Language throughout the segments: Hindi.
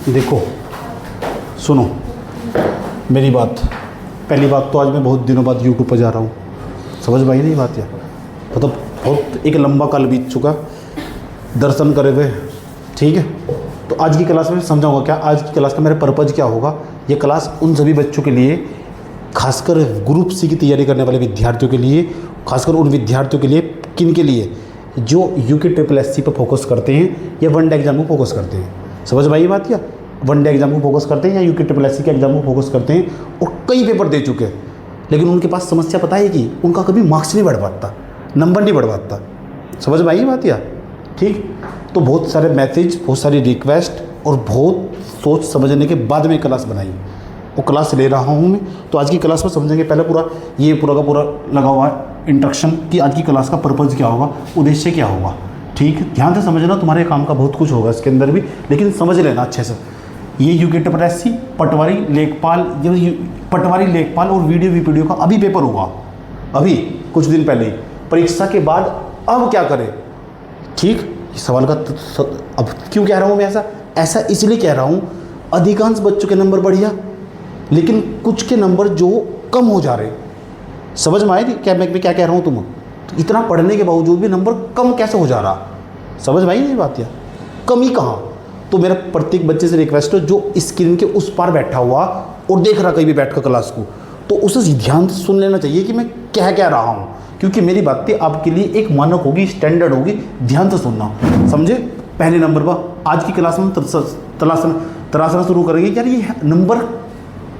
देखो सुनो मेरी बात। पहली बात तो आज मैं बहुत दिनों बाद यूट्यूब पर जा रहा हूँ, समझ भाई नहीं बात यार। मतलब बहुत एक लंबा काल बीत चुका दर्शन करे हुए, ठीक है। तो आज की क्लास में समझाऊंगा क्या, आज की क्लास का मेरा पर्पज़ क्या होगा। ये क्लास उन सभी बच्चों के लिए, खासकर ग्रुप सी की तैयारी करने वाले विद्यार्थियों के लिए, खासकर उन विद्यार्थियों के लिए, किन के लिए, जो यूके ट्रिपल एस सी पर फोकस करते हैं या वनडे एग्जाम को फोकस करते हैं। समझ भाई ये बात, या वनडे एग्जाम को फोकस करते हैं या यूके ट्रिपल एस सी के एग्जाम को फोकस करते हैं और कई पेपर दे चुके हैं, लेकिन उनके पास समस्या पता है कि उनका कभी मार्क्स नहीं बढ़ पाता, नंबर नहीं बढ़ पाता। समझ में आई बात या ठीक। तो बहुत सारे मैसेज, बहुत सारी रिक्वेस्ट और बहुत सोच समझने के बाद में क्लास बनाई, वो क्लास ले रहा हूँ मैं। तो आज की क्लास में समझेंगे पहले पूरा ये पूरा का पूरा लगा हुआ है इंट्रोडक्शन कि आज की क्लास का पर्पज़ क्या होगा, उद्देश्य क्या होगा। ठीक है, ध्यान से समझना, तुम्हारे काम का बहुत कुछ होगा इसके अंदर भी, लेकिन समझ लेना अच्छे से। ये यूके ट्रिपल एस सी पटवारी लेखपाल और वीडियो का अभी पेपर हुआ, अभी कुछ दिन पहले ही। परीक्षा के बाद अब क्या करें, ठीक। इस सवाल का अब क्यों कह रहा हूँ मैं ऐसा इसलिए कह रहा हूँ, अधिकांश बच्चों के नंबर बढ़िया, लेकिन कुछ के नंबर जो कम हो जा रहे। समझ में आए क्या मैं क्या कह रहा हूँ तुम। तो इतना पढ़ने के बावजूद भी नंबर कम कैसे हो जा रहा, समझ में आई नहीं बात यार, कमी कहाँ। तो मेरा प्रत्येक बच्चे से रिक्वेस्ट है जो स्क्रीन के उस पार बैठा हुआ और देख रहा कहीं भी बैठ कर क्लास को, तो उसे ध्यान से सुन लेना चाहिए कि मैं कह रहा हूँ, क्योंकि मेरी बातें आपके लिए एक मानक होगी, स्टैंडर्ड होगी। ध्यान से सुनना, समझे। पहले नंबर पर आज की क्लास में तराशना शुरू करेंगे यार ये नंबर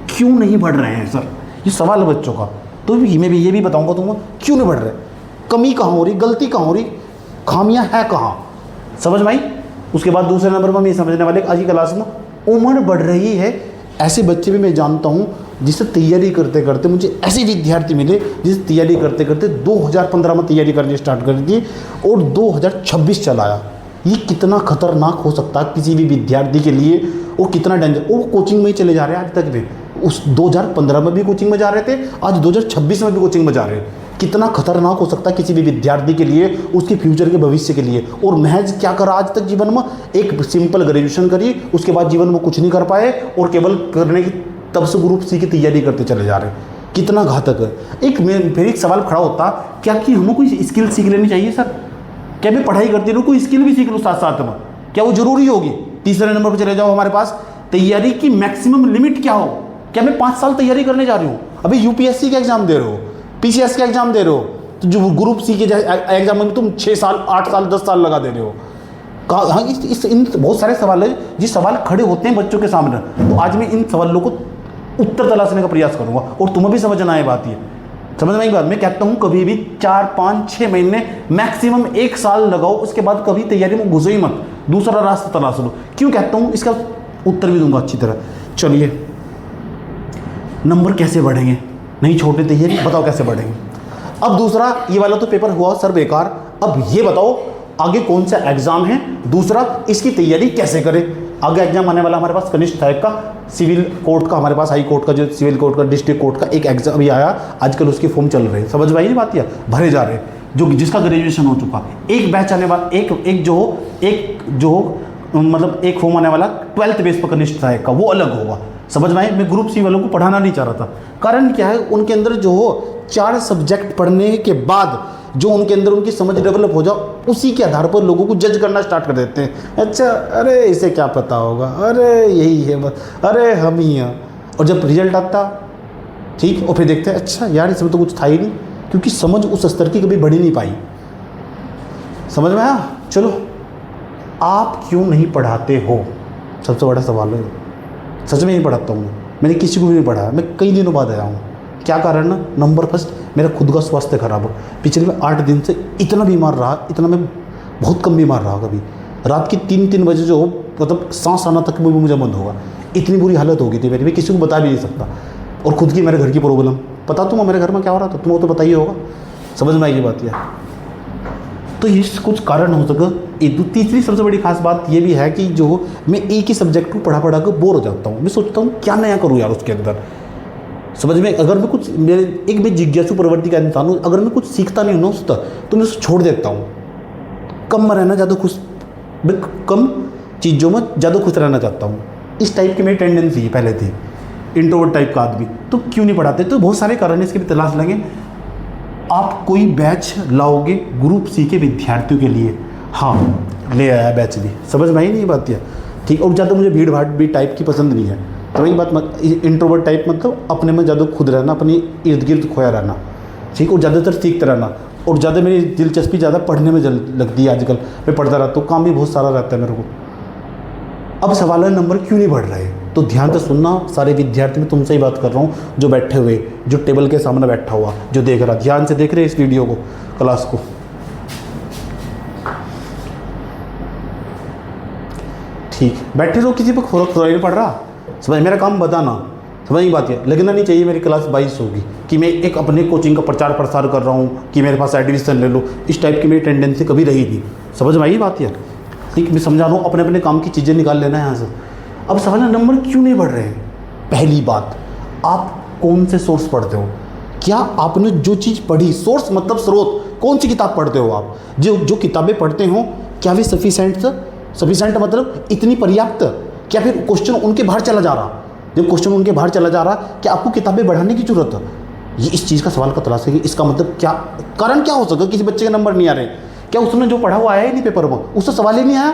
क्यों नहीं बढ़ रहे हैं सर, ये सवाल है बच्चों का। तो मैं भी ये भी बताऊंगा तुमको क्यों नहीं बढ़ रहे, कमी कहाँ हो रही, गलती कहाँ हो रही, खामियां है कहाँ, समझ में आई। उसके बाद दूसरे नंबर पर हम ये समझने वाले आज की क्लास में उम्र बढ़ रही है। ऐसे बच्चे भी मैं जानता हूँ जिससे तैयारी करते करते मुझे ऐसे विद्यार्थी मिले जिससे तैयारी करते करते 2015 में तैयारी करनी स्टार्ट कर दी और 2026 चलाया। ये कितना खतरनाक हो सकता है किसी भी विद्यार्थी के लिए, और कितना डेंजर। वो कोचिंग में ही चले जा रहे हैं आज तक भी, उस 2015 में भी कोचिंग में जा रहे थे, आज 2026 में भी कोचिंग में जा रहे हैं। कितना खतरनाक हो सकता है किसी भी विद्यार्थी के लिए, उसके फ्यूचर के भविष्य के लिए। और महज क्या करा आज तक जीवन में, एक सिंपल ग्रेजुएशन करी, उसके बाद जीवन में कुछ नहीं कर पाए और केवल करने की तब से ग्रुप सी की तैयारी करते चले जा रहे हैं। कितना घातक है। फिर एक सवाल खड़ा होता, क्या कि हमें कोई स्किल सीख लेनी चाहिए सर, क्या मैं पढ़ाई करती रहूँ कोई स्किल भी सीख लूँ साथ साथ में, क्या वो जरूरी होगी। तीसरे नंबर पर चले जाओ, हमारे पास तैयारी की मैक्सिमम लिमिट क्या हो, क्या मैं 5 साल तैयारी करने जा रही हूँ। अभी यूपीएससी का एग्जाम दे रहे हो, पीसीएस का एग्जाम दे रहे हो, तो जो ग्रुप सी के एग्जाम में तुम 6 साल 8 साल 10 साल लगा दे रहे हो। हाँ, इन बहुत सारे सवाल है जिस सवाल खड़े होते हैं बच्चों के सामने। तो आज मैं इन सवालों को उत्तर तलाशने का प्रयास करूंगा और तुम्हें भी समझना है बात। ये समझ में आई बात। मैं कहता हूँ कभी भी 4 5 6 महीने मैक्सिमम 1 साल लगाओ, उसके बाद कभी तैयारी में घुसो ही मत, दूसरा रास्ता तलाश लो। क्यों कहता हूँ इसका उत्तर भी दूंगा अच्छी तरह। चलिए, नंबर कैसे बढ़ेंगे, नहीं छोड़ने तैयारी, बताओ कैसे बढ़ेंगे। अब दूसरा, ये वाला तो पेपर हुआ सर बेकार, अब ये बताओ आगे कौन सा एग्जाम है, दूसरा इसकी तैयारी कैसे करें। आगे एग्जाम आने वाला हमारे पास कनिष्ठ सहायक का, सिविल कोर्ट का, हमारे पास हाई कोर्ट का, जो सिविल कोर्ट का, डिस्ट्रिक्ट कोर्ट का एक एग्जाम अभी आया, आजकल उसके फॉर्म चल रहे हैं। समझ में आई बात, या भरे जा रहे हैं, जो जिसका ग्रेजुएशन हो चुका। एक बैच आने वाला, एक जो मतलब एक फॉर्म आने वाला 12th बेस पर कनिष्ठ सहायक का, वो अलग होगा। समझ में आए। मैं ग्रुप सी वालों को पढ़ाना नहीं चाह रहा था, कारण क्या है, उनके अंदर जो 4 सब्जेक्ट पढ़ने के बाद जो उनके अंदर उनकी समझ डेवलप हो जाओ, उसी के आधार पर लोगों को जज करना स्टार्ट कर देते हैं। अच्छा, अरे इसे क्या पता होगा, अरे यही है बस, अरे हम ही हैं। और जब रिजल्ट आता, ठीक, और फिर देखते हैं अच्छा यार इसमें तो कुछ था ही नहीं, क्योंकि समझ उस स्तर की कभी बढ़ ही नहीं पाई। समझ में आया। चलो, आप क्यों नहीं पढ़ाते हो, सबसे बड़ा सवाल है। सच में नहीं पढ़ाता हूँ मैंने किसी को भी नहीं पढ़ाया, मैं कई दिनों बाद आया हूँ। क्या कारण ना, नंबर फर्स्ट, मेरा खुद का स्वास्थ्य खराब हो। पिछले में 8 दिन से इतना बीमार रहा, इतना मैं बहुत कम बीमार रहा। कभी रात की 3-3 बजे जो मतलब सांस आना तक भी मुझे बंद होगा, इतनी बुरी हालत हो गई थी मेरी, मैं किसी को बता भी नहीं सकता। और खुद की मेरे घर की प्रॉब्लम पता तुम्हें, मेरे घर में क्या हो रहा था तुमको तो बताइए होगा। समझ में आएगी बात यार। तो ये कुछ कारण हो सके। तीसरी सबसे बड़ी खास बात ये भी है कि जो मैं एक ही सब्जेक्ट को पढ़ा कर बोर हो जाता हूँ। मैं सोचता हूँ क्या नया करूँ यार उसके अंदर। समझ में, अगर मैं कुछ मैं जिज्ञासु प्रवृत्ति का इंसान हूँ, अगर मैं कुछ सीखता नहीं हूँ ना उसका, तो मैं उसे छोड़ देता हूँ। कम में रहना ज़्यादा खुश, मैं कम चीज़ों में ज़्यादा खुश रहना चाहता हूँ। इस टाइप की मेरी टेंडेंसी है, पहले थी इंट्रोवर्ट टाइप का आदमी। तो क्यों नहीं पढ़ाते? तो बहुत सारे कारण इसके भी तलाश लेंगे। आप कोई बैच लाओगे ग्रुप सी के विद्यार्थियों के लिए, हाँ ले आया बैच भी, समझ में आई नहीं बात है, ठीक। और ज़्यादा मुझे भीड़ भाड़ भी टाइप की पसंद नहीं है। तो वही बात, इंट्रोवर्ट टाइप मतलब अपने में ज़्यादा खुद रहना, अपनी इर्द गिर्द खोया रहना, ठीक। और ज़्यादातर सीखते रहना, और ज़्यादा मेरी दिलचस्पी ज़्यादा पढ़ने में लगती है आजकल। मैं पढ़ता रहता हूँ, काम भी बहुत सारा रहता है मेरे को। अब सवाल है नंबर क्यों नहीं बढ़ रहे? तो ध्यान से सुनना सारे विद्यार्थी, मैं तुमसे ही बात कर रहा हूँ, जो बैठे हुए, जो टेबल के सामने बैठा हुआ, जो देख रहा, ध्यान से देख रहे इस वीडियो को, क्लास को। ठीक, बैठे रहो, किसी पर खुराई नहीं पड़ रहा, समझ, मेरा काम बताना, समझ नहीं बात है। लगना नहीं चाहिए मेरी क्लास 22 होगी कि मैं एक अपने कोचिंग का प्रचार प्रसार कर रहा हूँ कि मेरे पास एडमिशन ले लो, इस टाइप की मेरी टेंडेंसी कभी रही नहीं, समझ में आई बात यार, ठीक। मैं समझा रहा हूँ, अपने अपने काम की चीज़ें निकाल लेना है यहाँ से। अब सवाल है नंबर क्यों नहीं बढ़ रहे हैं? पहली बात, आप कौन से सोर्स पढ़ते हो? क्या आपने जो चीज़ पढ़ी, सोर्स मतलब स्रोत, कौन सी किताब पढ़ते हो आप? जो किताबें पढ़ते हो क्या वे सफिशेंट मतलब इतनी पर्याप्त, क्या फिर क्वेश्चन उनके बाहर चला जा रहा? जब क्वेश्चन उनके बाहर चला जा रहा, क्या आपको किताबें बढ़ाने की जरूरत है? ये इस चीज़ का सवाल का तलाश है कि इसका मतलब क्या, कारण क्या हो सकता है? किसी बच्चे के नंबर नहीं आ रहे, क्या उसने जो पढ़ा हुआ आया ही नहीं पेपर में, उससे सवाल ही नहीं आया?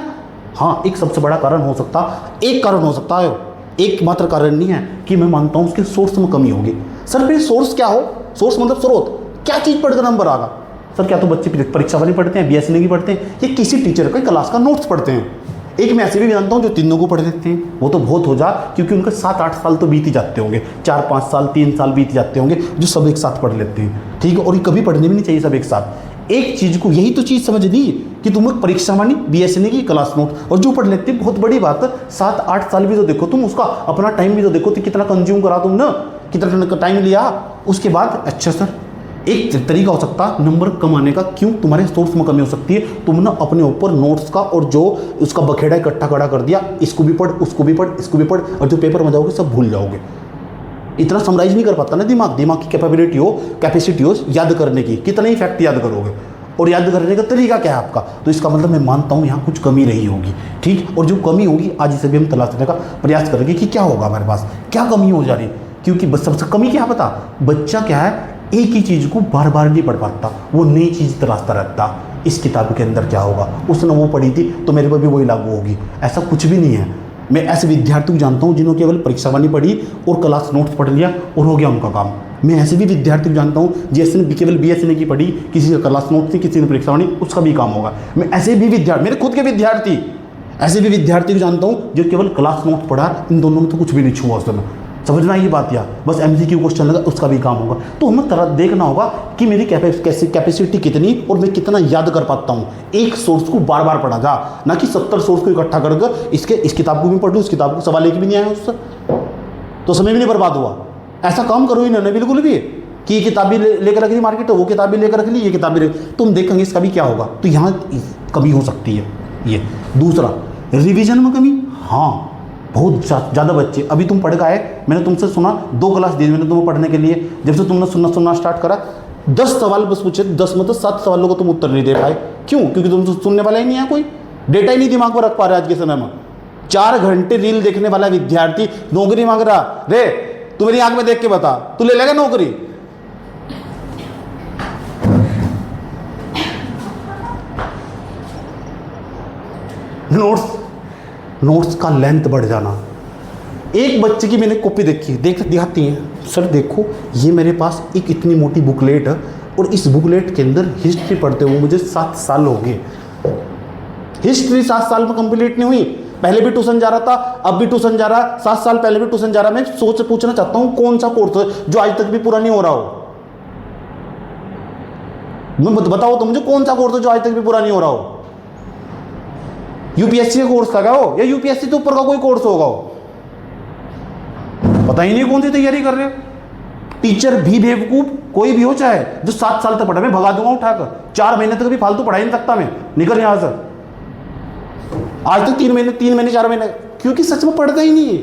हाँ, एक सबसे बड़ा कारण हो सकता, एक कारण हो सकता है, एक मात्र कारण नहीं है, कि मैं मानता हूँ उसके सोर्स में कमी होगी। सर फिर सोर्स क्या हो? सोर्स मतलब स्रोत, क्या चीज़ पढ़कर नंबर आगा? सर क्या तो बच्चे परीक्षा वाली पढ़ते हैं, BSc की पढ़ते हैं, या किसी टीचर का क्लास का नोट्स पढ़ते हैं? एक मैं ऐसे भी जानता हूँ जो तीनों को पढ़ लेते हैं, वो तो बहुत हो जा, क्योंकि उनके 7-8 साल तो बीत ही जाते होंगे, 4-5 साल 3 साल बीत जाते होंगे, जो सब एक साथ पढ़ लेते हैं, ठीक है। और ये कभी पढ़ने भी नहीं चाहिए सब एक साथ। एक चीज़ को, यही तो चीज़ समझनी कि तुम परीक्षा मानी BSc की क्लास नोट, और जो पढ़ लेते हैं बहुत बड़ी बात है। 7-8 साल भी तो देखो तुम, उसका अपना टाइम भी तो देखो, तो कितना कंज्यूम करा तुम ना, कितना टाइम लिया उसके बाद। अच्छा सर, एक तरीका हो सकता नंबर कम आने का, क्यों? तुम्हारे सोर्स में कमी हो सकती है, तुमने अपने ऊपर नोट्स का और जो उसका बखेड़ा इकट्ठा खड़ा कर दिया, इसको भी पढ़, उसको भी पढ़, इसको भी पढ़, और जो पेपर में जाओगे सब भूल जाओगे। इतना समराइज नहीं कर पाता ना दिमाग की कैपेसिटी हो याद करने की, कितना ही फैक्ट याद करोगे, और याद करने का तरीका क्या है आपका? तो इसका मतलब मैं मानता हूँ यहाँ कुछ कमी रही होगी, ठीक। और जो कमी होगी आज इसे भी हम तलाश करने का प्रयास करेंगे कि क्या होगा हमारे पास, क्या कमी हो जा रही, क्योंकि बस सबसे कमी क्या पता, बच्चा क्या है, एक ही चीज़ को बार बार नहीं पढ़ पाता, वो नई चीज़ तलाशता रहता। इस किताब के अंदर क्या होगा, उसने वो पढ़ी थी तो मेरे पर भी वही लागू होगी, ऐसा कुछ भी नहीं है। मैं ऐसे विद्यार्थी को जानता हूँ जिन्होंने केवल परीक्षा वाली पढ़ी और क्लास नोट्स पढ़ लिया और हो गया उनका काम। मैं ऐसे भी विद्यार्थी को जानता हूँ जिसने केवल BSc की पढ़ी, किसी का क्लास नोट्स थी, किसी ने परीक्षा वाली, उसका भी काम होगा। मैं ऐसे भी विद्यार्थी, मेरे खुद के विद्यार्थी, ऐसे भी विद्यार्थी को जानता हूँ जो केवल क्लास नोट्स पढ़ा, इन दोनों में तो कुछ भी नहीं छुआ उसमें, समझना ये बात, या बस MCQ क्वेश्चन लगा उसका भी काम होगा। तो हमें तरह देखना होगा कि मेरी कैपेसिटी कितनी और मैं कितना याद कर पाता हूँ। एक सोर्स को बार बार पढ़ा जा, ना कि 70 सोर्स को इकट्ठा कर इस किताब को भी पढ़ लूँ, इस किताब को सवाल एक भी नहीं आया उससे, तो समय भी नहीं बर्बाद हुआ। ऐसा काम करो ही ना बिल्कुल भी, कि ये किताब भी लेकर रख ली मार्केट, वो किताब भी लेकर रख ली, ये किताब भी तुम देखेंगे इसका भी क्या होगा। तो यहाँ कमी हो सकती है ये। दूसरा, रिविजन में कमी, हाँ बहुत ज़्यादा बच्चे, अभी तुम पढ़ के आए, मैंने तुमसे सुना 2 क्लास दी मैंने तुम्हें पढ़ने के लिए, जब से तुमने सुनना स्टार्ट करा 10 सवाल बस पूछे, 10 मतलब 7 सवालों को तुम उत्तर नहीं दे पाए। क्यों? क्योंकि तुम सुनने वाला ही नहीं है, कोई डेटा ही नहीं दिमाग पर रख पा रहे आज के समय में। 4 घंटे रील देखने वाला विद्यार्थी नौकरी मांग रहा, रे तू मेरी आंख में देख के बता, तू ले लेगा नौकरी? नोट्स का लेंथ बढ़ जाना। एक बच्चे की मैंने कॉपी देखी, दिखाती हैं सर देखो, ये मेरे पास एक इतनी मोटी बुकलेट है, और इस बुकलेट के अंदर हिस्ट्री पढ़ते हुए मुझे 7 साल हो गए। हिस्ट्री 7 साल में कंप्लीट नहीं हुई, पहले भी ट्यूशन जा रहा था, अब भी ट्यूशन जा रहा, 7 साल पहले भी ट्यूशन जा रहा। मैं पूछना चाहता हूँ कौन सा कोर्स है जो आज तक भी पूरा नहीं हो रहा हो? मैं बताओ तो मुझे, कौन सा कोर्स है जो आज तक भी पूरा नहीं हो रहा हो? UPSC का कोर्स लगा हो, या UPSC से ऊपर का कोई कोर्स होगा हो? पता ही नहीं कौन सी तैयारी कर रहे हो। टीचर भी बेवकूफ कोई भी हो, चाहे जो 7 साल तक पढ़ा, मैं भगा दूंगा उठाकर, 4 महीने तक भी फालतू पढ़ा ही नहीं सकता मैं, निकल यहां से। आज तक 3 महीने 4 महीने, क्योंकि सच में पढ़ता ही नहीं है।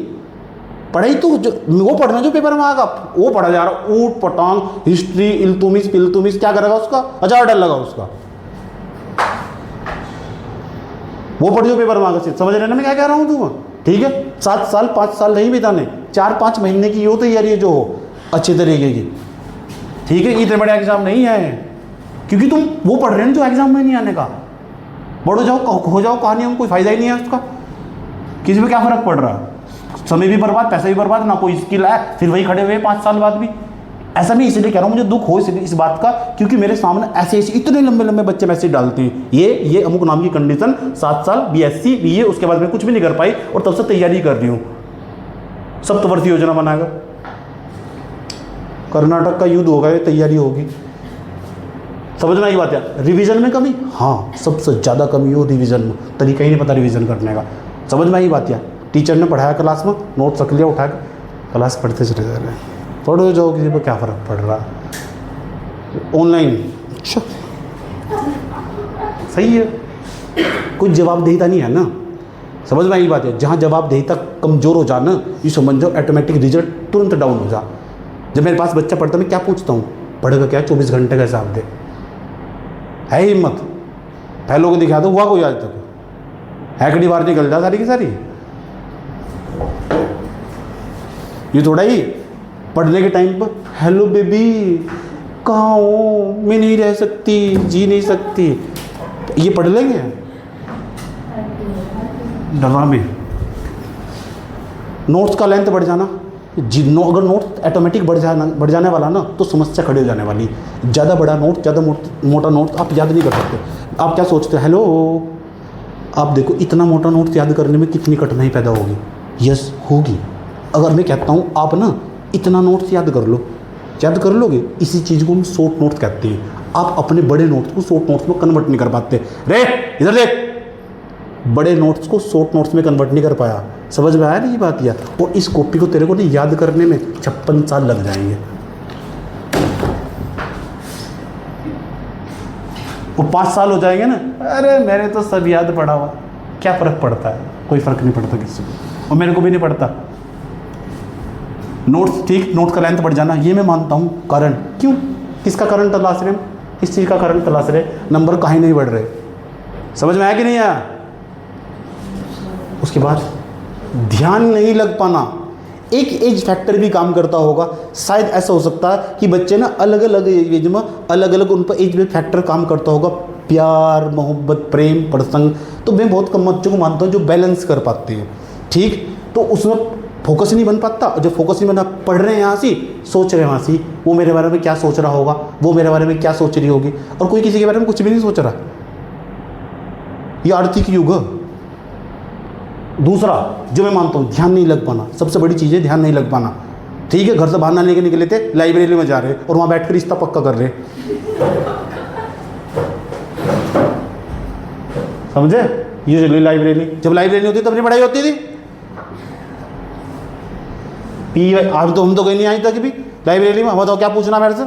पढ़ाई तो वो पढ़ना जो पेपर में आएगा वो पढ़ा जा रहा, ऊट पटांग हिस्ट्री, इल्तुमिश पिल्तुमिश, क्या करेगा उसका? 1000 डर लगा उसका, वो पढ़ जो पेपर में आएगा। समझ रहे ना मैं क्या कह रहा हूँ? तुम ठीक है, 7 साल 5 साल नहीं बिताने, 4-5 महीने की हो तैयारी है जो हो अच्छे तरीके की, ठीक है। इतने बड़े एग्जाम नहीं आए हैं क्योंकि तुम वो पढ़ रहे हो जो एग्जाम में नहीं आने का। बढ़ो जाओ हो जाओ कहानियों में, कोई फायदा ही नहीं है उसका, किसी में क्या फर्क पड़ रहा है, समय भी बर्बाद, पैसा भी बर्बाद, ना कोई स्किल है, फिर वही खड़े हुए 5 साल बाद भी। ऐसा नहीं इसलिए कह रहा हूँ, मुझे दुख हो इस बात का क्योंकि मेरे सामने ऐसे ऐसे इतने लंबे लंबे बच्चे मैसेज डालते हैं, ये अमुक नाम की कंडीशन, 7 साल BSc BA, उसके बाद मैं कुछ भी नहीं कर पाई और तब से तैयारी कर रही हूँ, सप्तवर्षीय योजना बनाकर। कर्नाटक का युद्ध होगा, ये तैयारी होगी, समझ में आई बात है। रिवीजन में कमी, हाँ सबसे ज़्यादा कमी हो रिवीजन में, तरीका ही नहीं पता रिवीजन करने का, समझ में आई बात है। टीचर ने पढ़ाया क्लास में, नोट्स रख लिया उठा के, क्लास पढ़ते चले जा रहे हैं, पढ़ो जाओ, किसी पर क्या फ़र्क पड़ रहा है। ऑनलाइन अच्छा सही है, कुछ जवाबदेहिता नहीं है ना, समझ में आई बात है। जहाँ जवाबदेहिता कमज़ोर हो जाना, ये समझ जाओ ऑटोमेटिक रिजल्ट तुरंत डाउन हो जा। जब मेरे पास बच्चा पढ़ता, मैं क्या पूछता हूँ, पढ़ेगा क्या, 24 घंटे का हिसाब दे, है हिम्मत, पहलों को दिखा दो, हुआ कोई आज तक, हैकड़ी बार निकल जा सारी की सारी। ये थोड़ा ही पढ़ने के टाइम पर हेलो बेबी कहाँ हो, मैं नहीं रह सकती, जी नहीं सकती, ये पढ़ लेंगे डरा में। नोट्स का लेंथ बढ़ जाना, अगर नोट ऑटोमेटिक बढ़ जाने वाला ना तो समस्या खड़ी हो जाने वाली। ज़्यादा बड़ा नोट, ज़्यादा मोटा नोट आप याद नहीं कर सकते। आप क्या सोचते हैं, हेलो आप देखो इतना मोटा नोट याद करने में कितनी कठिनाई पैदा होगी, यस होगी। अगर मैं कहता हूँ आप ना इतना नोट्स याद कर लो, याद कर लोगे, इसी चीज़ को हम शॉर्ट नोट्स कहते हैं। आप अपने बड़े नोट्स को शॉर्ट नोट्स में कन्वर्ट नहीं कर पाते, रे इधर देख, बड़े नोट्स को शॉर्ट नोट्स में कन्वर्ट नहीं कर पाया, समझ में आया नहीं बात यह। और इस कॉपी को तेरे को नहीं याद करने में 56 साल लग जाएंगे, वो 5 साल हो जाएंगे ना, अरे मेरे तो सब याद पड़ा हुआ, क्या फ़र्क पड़ता है, कोई फ़र्क नहीं पड़ता किसी को, और मेरे को भी नहीं पड़ता। नोट्स ठीक, नोट का लेंथ बढ़ जाना, ये मैं मानता हूँ कारण, क्यों, किसका कारण तलाश रहे, किस चीज़ का कारण तलाश रहे, नंबर कहीं नहीं बढ़ रहे, समझ में आया कि नहीं आया। उसके बाद ध्यान नहीं लग पाना, एक एज फैक्टर भी काम करता होगा। शायद ऐसा हो सकता है कि बच्चे ना अलग अलग एज में अलग अलग उन पर एज फैक्टर काम करता होगा, प्यार मोहब्बत प्रेम प्रसंग। तो मैं बहुत कम बच्चों को मानता हूँ जो बैलेंस कर पाते हैं, ठीक, तो उसमें फोकस नहीं बन पाता। और जो फोकस नहीं बना, पढ़ रहे हैं यहाँ से, सोच रहे हैं वहाँ से, वो मेरे बारे में क्या सोच रहा होगा, वो मेरे बारे में क्या सोच रही होगी, और कोई किसी के बारे में कुछ भी नहीं सोच रहा। ये आर्थिक युग। दूसरा जो मैं मानता हूँ, ध्यान नहीं लग पाना, सबसे बड़ी चीज़ है ध्यान नहीं लग पाना, ठीक है। घर से बाहर ना लेके निकले थे, लाइब्रेरी में जा रहे और वहाँ बैठ कर रिश्ता पक्का कर रहे, समझे। ये चलिए लाइब्रेरी, जब लाइब्रेरी होती तब नहीं पढ़ाई होती थी। पी आज तो हम तो कहीं नहीं आई तक भी लाइब्रेरी में, बताओ क्या पूछना मेरे से।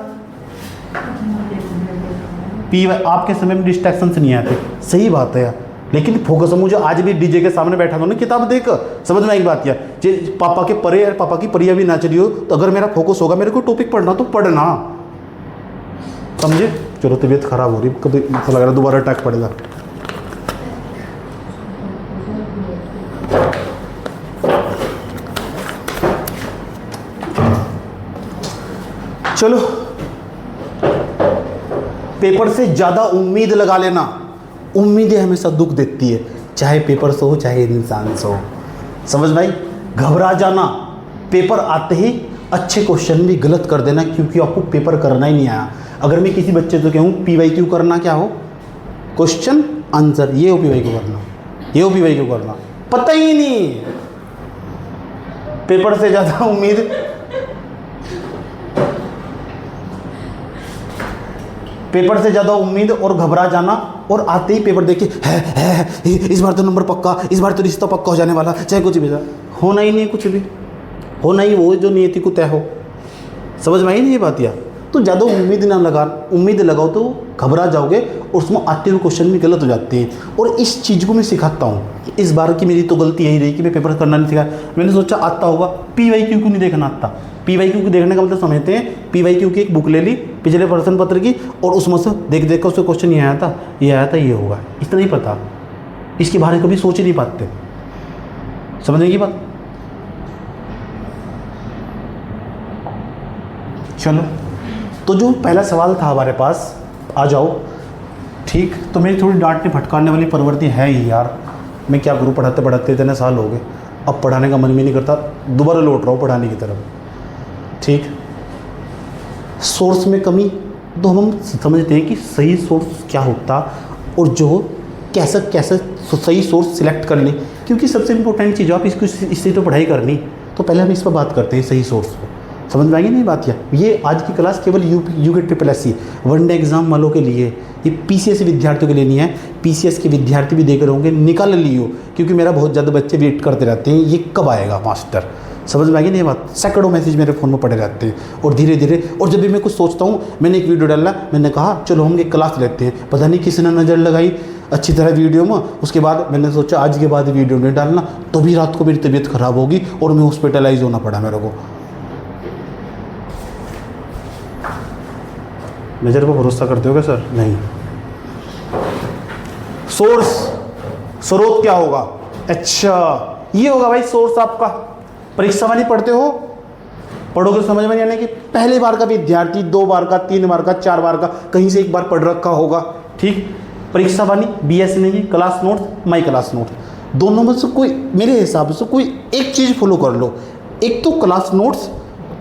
पी आपके समय में डिस्ट्रैक्शन से नहीं आते, सही बात है यार, लेकिन फोकस मुझे आज भी डीजे के सामने बैठा था ना, किताब देख समझ में एक बात यार, पापा के परे यार, पापा की परिया भी नाच रही हो, तो अगर मेरा फोकस होगा मेरे को टॉपिक पढ़ना तो पढ़ना, समझे। चलो तबीयत खराब हो रही, कभी ऐसा लग रहा है दोबारा अटैक पड़ेगा। चलो, पेपर से ज़्यादा उम्मीद लगा लेना, उम्मीदें हमेशा दुख देती है, चाहे पेपर से हो चाहे इंसान से हो, समझ भाई। घबरा जाना, पेपर आते ही अच्छे क्वेश्चन भी गलत कर देना, क्योंकि आपको पेपर करना ही नहीं आया। अगर मैं किसी बच्चे से कहूँ PYQ करना क्या हो, क्वेश्चन आंसर, ये हो PYQ करना, ये हो PYQ करना, पता ही नहीं। पेपर से ज़्यादा उम्मीद, पेपर से ज़्यादा उम्मीद और घबरा जाना, और आते ही पेपर देख के है इस बार तो नंबर पक्का, इस बार तो रिश्ता पक्का हो जाने वाला, चाहे कुछ भी होना ही नहीं, कुछ भी होना ही वो जो नियति को तय हो, समझ में आई नहीं ये बात यार। तो ज़्यादा उम्मीद ना लगा, उम्मीद लगाओ तो घबरा जाओगे, और उसमें आते हुए क्वेश्चन भी गलत हो जाते हैं। और इस चीज़ को मैं सिखाता हूँ, इस बार की मेरी तो गलती यही रही कि मैं पेपर करना नहीं सीखा। मैंने सोचा आता होगा, PYQ क्यों नहीं देखना आता, PYQ को देखने का मतलब समझते हैं, PYQ की एक बुक ले ली पिछले प्रश्न पत्र की, और उसमें से देख देख कर उसका क्वेश्चन ये आया था, ये आया था, ये होगा, इतना ही पता, इसके बारे में कभी सोच ही नहीं पाते, समझने की बात। चलो, तो जो पहला सवाल था हमारे पास, आ जाओ। ठीक, तो मेरी थोड़ी डांटने फटकारने वाली प्रवृत्ति है ही यार। मैं क्या करूँ, पढ़ाते पढ़ाते इतने साल हो गए, अब पढ़ाने का मन भी नहीं करता, दोबारा लौट रहा हूँ पढ़ाने की तरफ। ठीक, सोर्स में कमी, तो हम समझते हैं कि सही सोर्स क्या होता और जो कैसे कैसे सही सोर्स सिलेक्ट कर लें, क्योंकि सबसे इंपॉर्टेंट चीज़ आप इससे तो पढ़ाई करनी, तो पहले हम इस पर बात करते हैं सही सोर्स को। समझ में आएगी नहीं बात? ये आज की क्लास केवल यूकेट ट्रिपल वनडे एग्जाम वालों के लिए, ये पीसीएस विद्यार्थियों के लिए नहीं है। पीसीएस के विद्यार्थी भी देख रहे होंगे, निकाल लियो, क्योंकि मेरा बहुत ज़्यादा बच्चे वेट करते रहते हैं ये कब आएगा मास्टर। समझ में आएगी नहीं बात? सैकड़ों मैसेज मेरे फ़ोन में पड़े रहते हैं, और धीरे धीरे, और जब भी मैं कुछ सोचता हूँ, मैंने एक वीडियो डाला, मैंने कहा चलो हम एक क्लास लेते हैं, पता नहीं किसी ने नज़र लगाई अच्छी तरह वीडियो में, उसके बाद मैंने सोचा आज के बाद वीडियो नहीं डालना, तो भी रात को मेरी तबीयत ख़राब होगी और मैं हॉस्पिटलाइज होना पड़ा मेरे को। नज़र पर भरोसा करते हो क्या सर? नहीं। सोर्स, स्रोत क्या होगा? अच्छा, ये होगा भाई सोर्स आपका। परीक्षा वाली पढ़ते हो, पढ़ोगे समझ में, यानी कि पहले बार का विद्यार्थी 2 बार का, 3 बार का, 4 बार का कहीं से एक बार पढ़ रखा होगा। ठीक, परीक्षा वाली बीएस नहीं, class notes, my class notes, दोनों में से कोई, मेरे हिसाब से कोई एक चीज़ फॉलो कर लो। एक तो क्लास नोट्स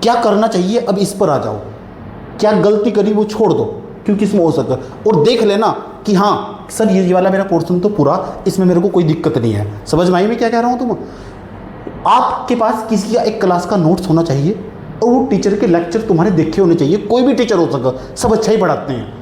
क्या करना चाहिए, अब इस पर आ जाओ, क्या गलती करी वो छोड़ दो, क्योंकि इसमें हो सके, और देख लेना कि हाँ सर ये वाला मेरा पोर्शन तो पूरा, इसमें मेरे को कोई दिक्कत नहीं है। समझ में आई मैं क्या कह रहा हूँ? तुम, आपके पास किसी का एक क्लास का नोट्स होना चाहिए, और वो टीचर के लेक्चर तुम्हारे देखे होने चाहिए। कोई भी टीचर हो सके, सब अच्छा ही पढ़ाते हैं।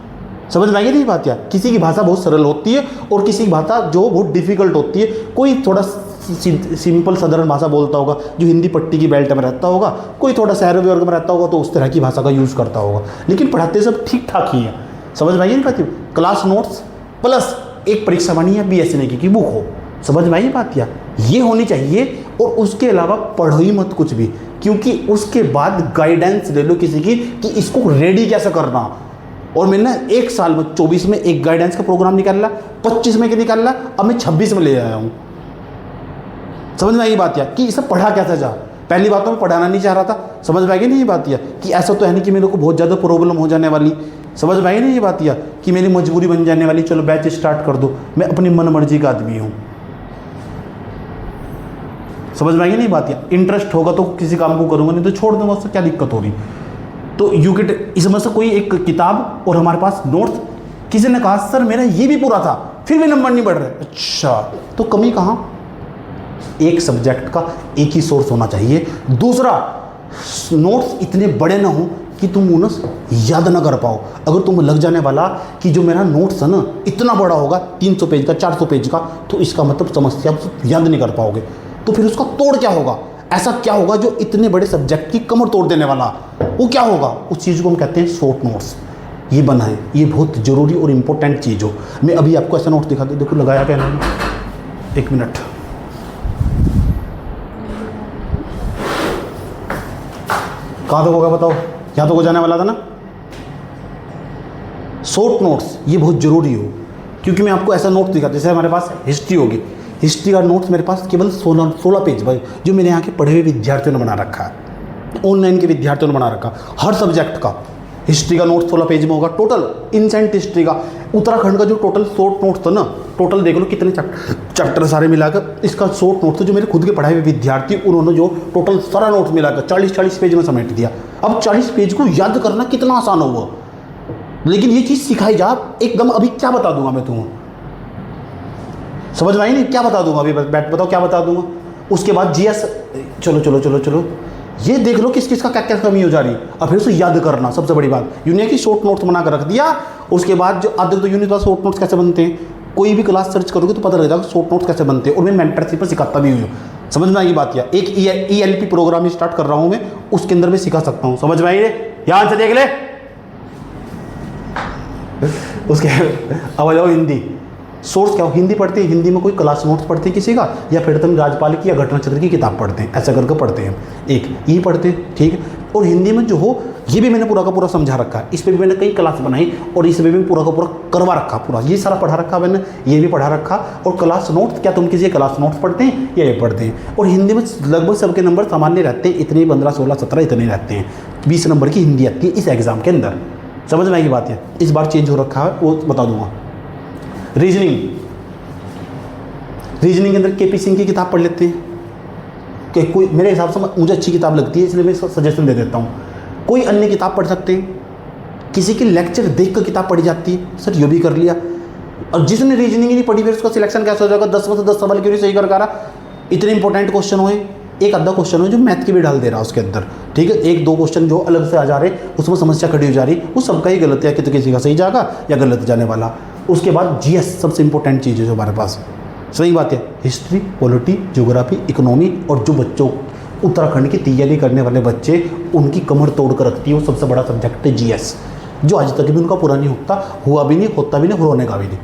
समझ में आई नहीं बात? या किसी की भाषा बहुत सरल होती है और किसी की भाषा जो बहुत डिफिकल्ट होती है। कोई थोड़ा सिंपल साधारण भाषा बोलता होगा जो हिंदी पट्टी की बेल्ट में रहता होगा, कोई थोड़ा शहरी वर्ग में रहता होगा तो उस तरह की भाषा का यूज़ करता होगा, लेकिन पढ़ाते सब ठीक ठाक ही है। समझ में आई नहीं पाती? क्लास नोट्स प्लस एक परीक्षा वाणी या बीएसएनए की बुक हो। समझ में आई बात? या ये होनी चाहिए, और उसके अलावा पढ़ो ही मत कुछ भी, क्योंकि उसके बाद गाइडेंस ले लो किसी की कि इसको रेडी कैसे करना। और मैंने एक साल में 24 में एक गाइडेंस का प्रोग्राम निकाला, 25 में निकाला, अब मैं 26 में ले आया हूँ। समझ में आई बात? या कि इसे पढ़ा कैसे जा। पहली बात तो मैं पढ़ाना नहीं चाह रहा था। समझ में आई नहीं ये बात? या कि ऐसा तो है नहीं कि मेरे को बहुत ज़्यादा प्रॉब्लम हो जाने वाली। समझ में आई नहीं ये बात? या कि मेरी मजबूरी बन जाने वाली, चलो बैच स्टार्ट कर दो। मैं अपनी मन मर्जी का आदमी हूँ। समझ में आई नहीं बात? या इंटरेस्ट होगा तो किसी काम को करूँगा, नहीं तो छोड़ दूंगा, उससे क्या दिक्कत हो रही। तो यूकेट इसमें से कोई एक किताब और हमारे पास नोट्स। किसी ने कहा सर मेरा ये भी पूरा था फिर भी नंबर नहीं बढ़ रहे। अच्छा, तो कमी कहाँ? एक सब्जेक्ट का एक ही सोर्स होना चाहिए। दूसरा, नोट्स इतने बड़े ना हो कि तुम उन्हें याद ना कर पाओ। अगर तुम लग जाने वाला कि जो मेरा नोट्स है ना इतना बड़ा होगा, 300 पेज का, 400 पेज का, तो इसका मतलब समस्या याद नहीं कर पाओगे। तो फिर उसका तोड़ क्या होगा? ऐसा क्या होगा जो इतने बड़े सब्जेक्ट की कमर तोड़ देने वाला? वो क्या होगा? उस चीज़ को हम कहते हैं शॉर्ट नोट्स। ये बना है, ये बहुत ज़रूरी और इम्पोर्टेंट चीज़ हो। मैं अभी आपको ऐसा नोट दिखा दूँ, देखो लगाया क्या मैंने, 1 मिनट। कहाँ तक होगा बताओ? यहाँ तक हो जाने वाला था ना। शॉर्ट नोट्स ये बहुत ज़रूरी हो, क्योंकि मैं आपको ऐसा नोट दिखाता, जैसे हमारे पास हिस्ट्री होगी, हिस्ट्री का नोट्स मेरे पास केवल 16 पेज भाई, जो मेरे यहाँ के पढ़े हुए विद्यार्थियों ने बना रखा है, ऑनलाइन के विद्यार्थियों ने बना रखा। हर सब्जेक्ट का हिस्ट्री का नोट 16 पेज में होगा टोटल। इंसेंट हिस्ट्री का, उत्तराखंड का जो टोटल शॉर्ट नोट था ना, टोटल देख लो कितने चैप्टर सारे मिलाकर इसका शॉर्ट नोट था, जो मेरे खुद के पढ़ाए हुए विद्यार्थी उन्होंने जो टोटल सारा नोट मिलाकर 40-40 पेज में समेट दिया। अब 40 पेज को याद करना कितना आसान होगा, लेकिन ये चीज़ सिखाई जा एकदम। अभी क्या बता दूंगा मैं तुम्हें, समझ में आई नहीं? क्या बता दूंगा अभी? बैठ बताओ क्या बता दूंगा। उसके बाद जीएस, चलो चलो चलो चलो, ये देख लो किस किस का क्या क्या कमी हो जा रही है। और फिर उसे याद करना सबसे बड़ी बात। यूनियन की शॉर्ट नोट्स बना कर रख दिया, उसके बाद जो आधे तो यूनियन पास शॉर्ट नोट्स कैसे बनते हैं, कोई भी क्लास सर्च करोगे तो पता लग जाएगा शॉर्ट नोट्स कैसे बनते हैं, और मैं मेंटरशिप पर सिखाता भी हूँ। समझ में आएगी बात? या एक ELP प्रोग्राम स्टार्ट कर रहा हूँ मैं, उसके अंदर मैं सिखा सकता हूँ। समझ में आई? ध्यान से देख ले। उसके अब आ जाओ हिंदी। सोर्स क्या हो? हिंदी पढ़ते हैं, हिंदी में कोई क्लास नोट्स पढ़ते हैं किसी का, या फिर तुम राजपाल की या घटना चक्र की किताब पढ़ते हैं, ऐसा करके पढ़ते हैं। एक ये पढ़ते हैं, ठीक है। और हिंदी में जो हो ये भी मैंने पूरा का पूरा समझा रखा है, इस पर भी मैंने कई क्लास बनाई और इस पर भी पूरा का पूरा करवा रखा, पूरा ये सारा पढ़ा रखा मैंने, ये भी पढ़ा रखा। और क्लास नोट्स, क्या तुम किसी क्लास नोट्स पढ़ते हैं या ये पढ़ते हैं? और हिंदी में लगभग सबके नंबर सामान्य रहते हैं, इतने 15, 16, 17 इतने रहते हैं। 20 नंबर की हिंदी आती है इस एग्ज़ाम के अंदर। समझ में आएगी बात है? इस बार चेंज हो रखा है, वो बता दूंगा। रीजनिंग के अंदर केपी सिंह की किताब पढ़ लेते हैं कि कोई, मेरे हिसाब से मुझे अच्छी किताब लगती है इसलिए मैं इसका सजेशन दे देता हूँ। कोई अन्य किताब पढ़ सकते हैं, किसी की लेक्चर देख कर किताब पढ़ी जाती है, सर ये भी कर लिया। और जिसने रीजनिंग ही नहीं पढ़ी फिर उसका सिलेक्शन कैसे हो जाएगा? 10 में से 10 सवाल क्यों नहीं सही कर रहा? इतने इंपॉर्टेंट क्वेश्चन हुए, एक आधा क्वेश्चन हो जो मैथ के भी डाल दे रहा है उसके अंदर, ठीक है, 1-2 क्वेश्चन जो अलग से आ जा रहे उसमें समस्या खड़ी हो जा रही, वो सबका ही गलत है, कि तो किसी का सही जाएगा या गलत जाने वाला। उसके बाद जीएस सबसे इंपॉर्टेंट चीज़ है जो हमारे पास, सही बात है। हिस्ट्री, पॉलिटी, ज्योग्राफी, इकोनॉमी, और जो बच्चों उत्तराखंड की तैयारी करने वाले बच्चे उनकी कमर तोड़ कर रखती है, वो सबसे बड़ा सब्जेक्ट है जीएस, जो आज तक भी उनका पूरा नहीं हुआ भी नहीं, होता भी नहीं, होने का भी नहीं।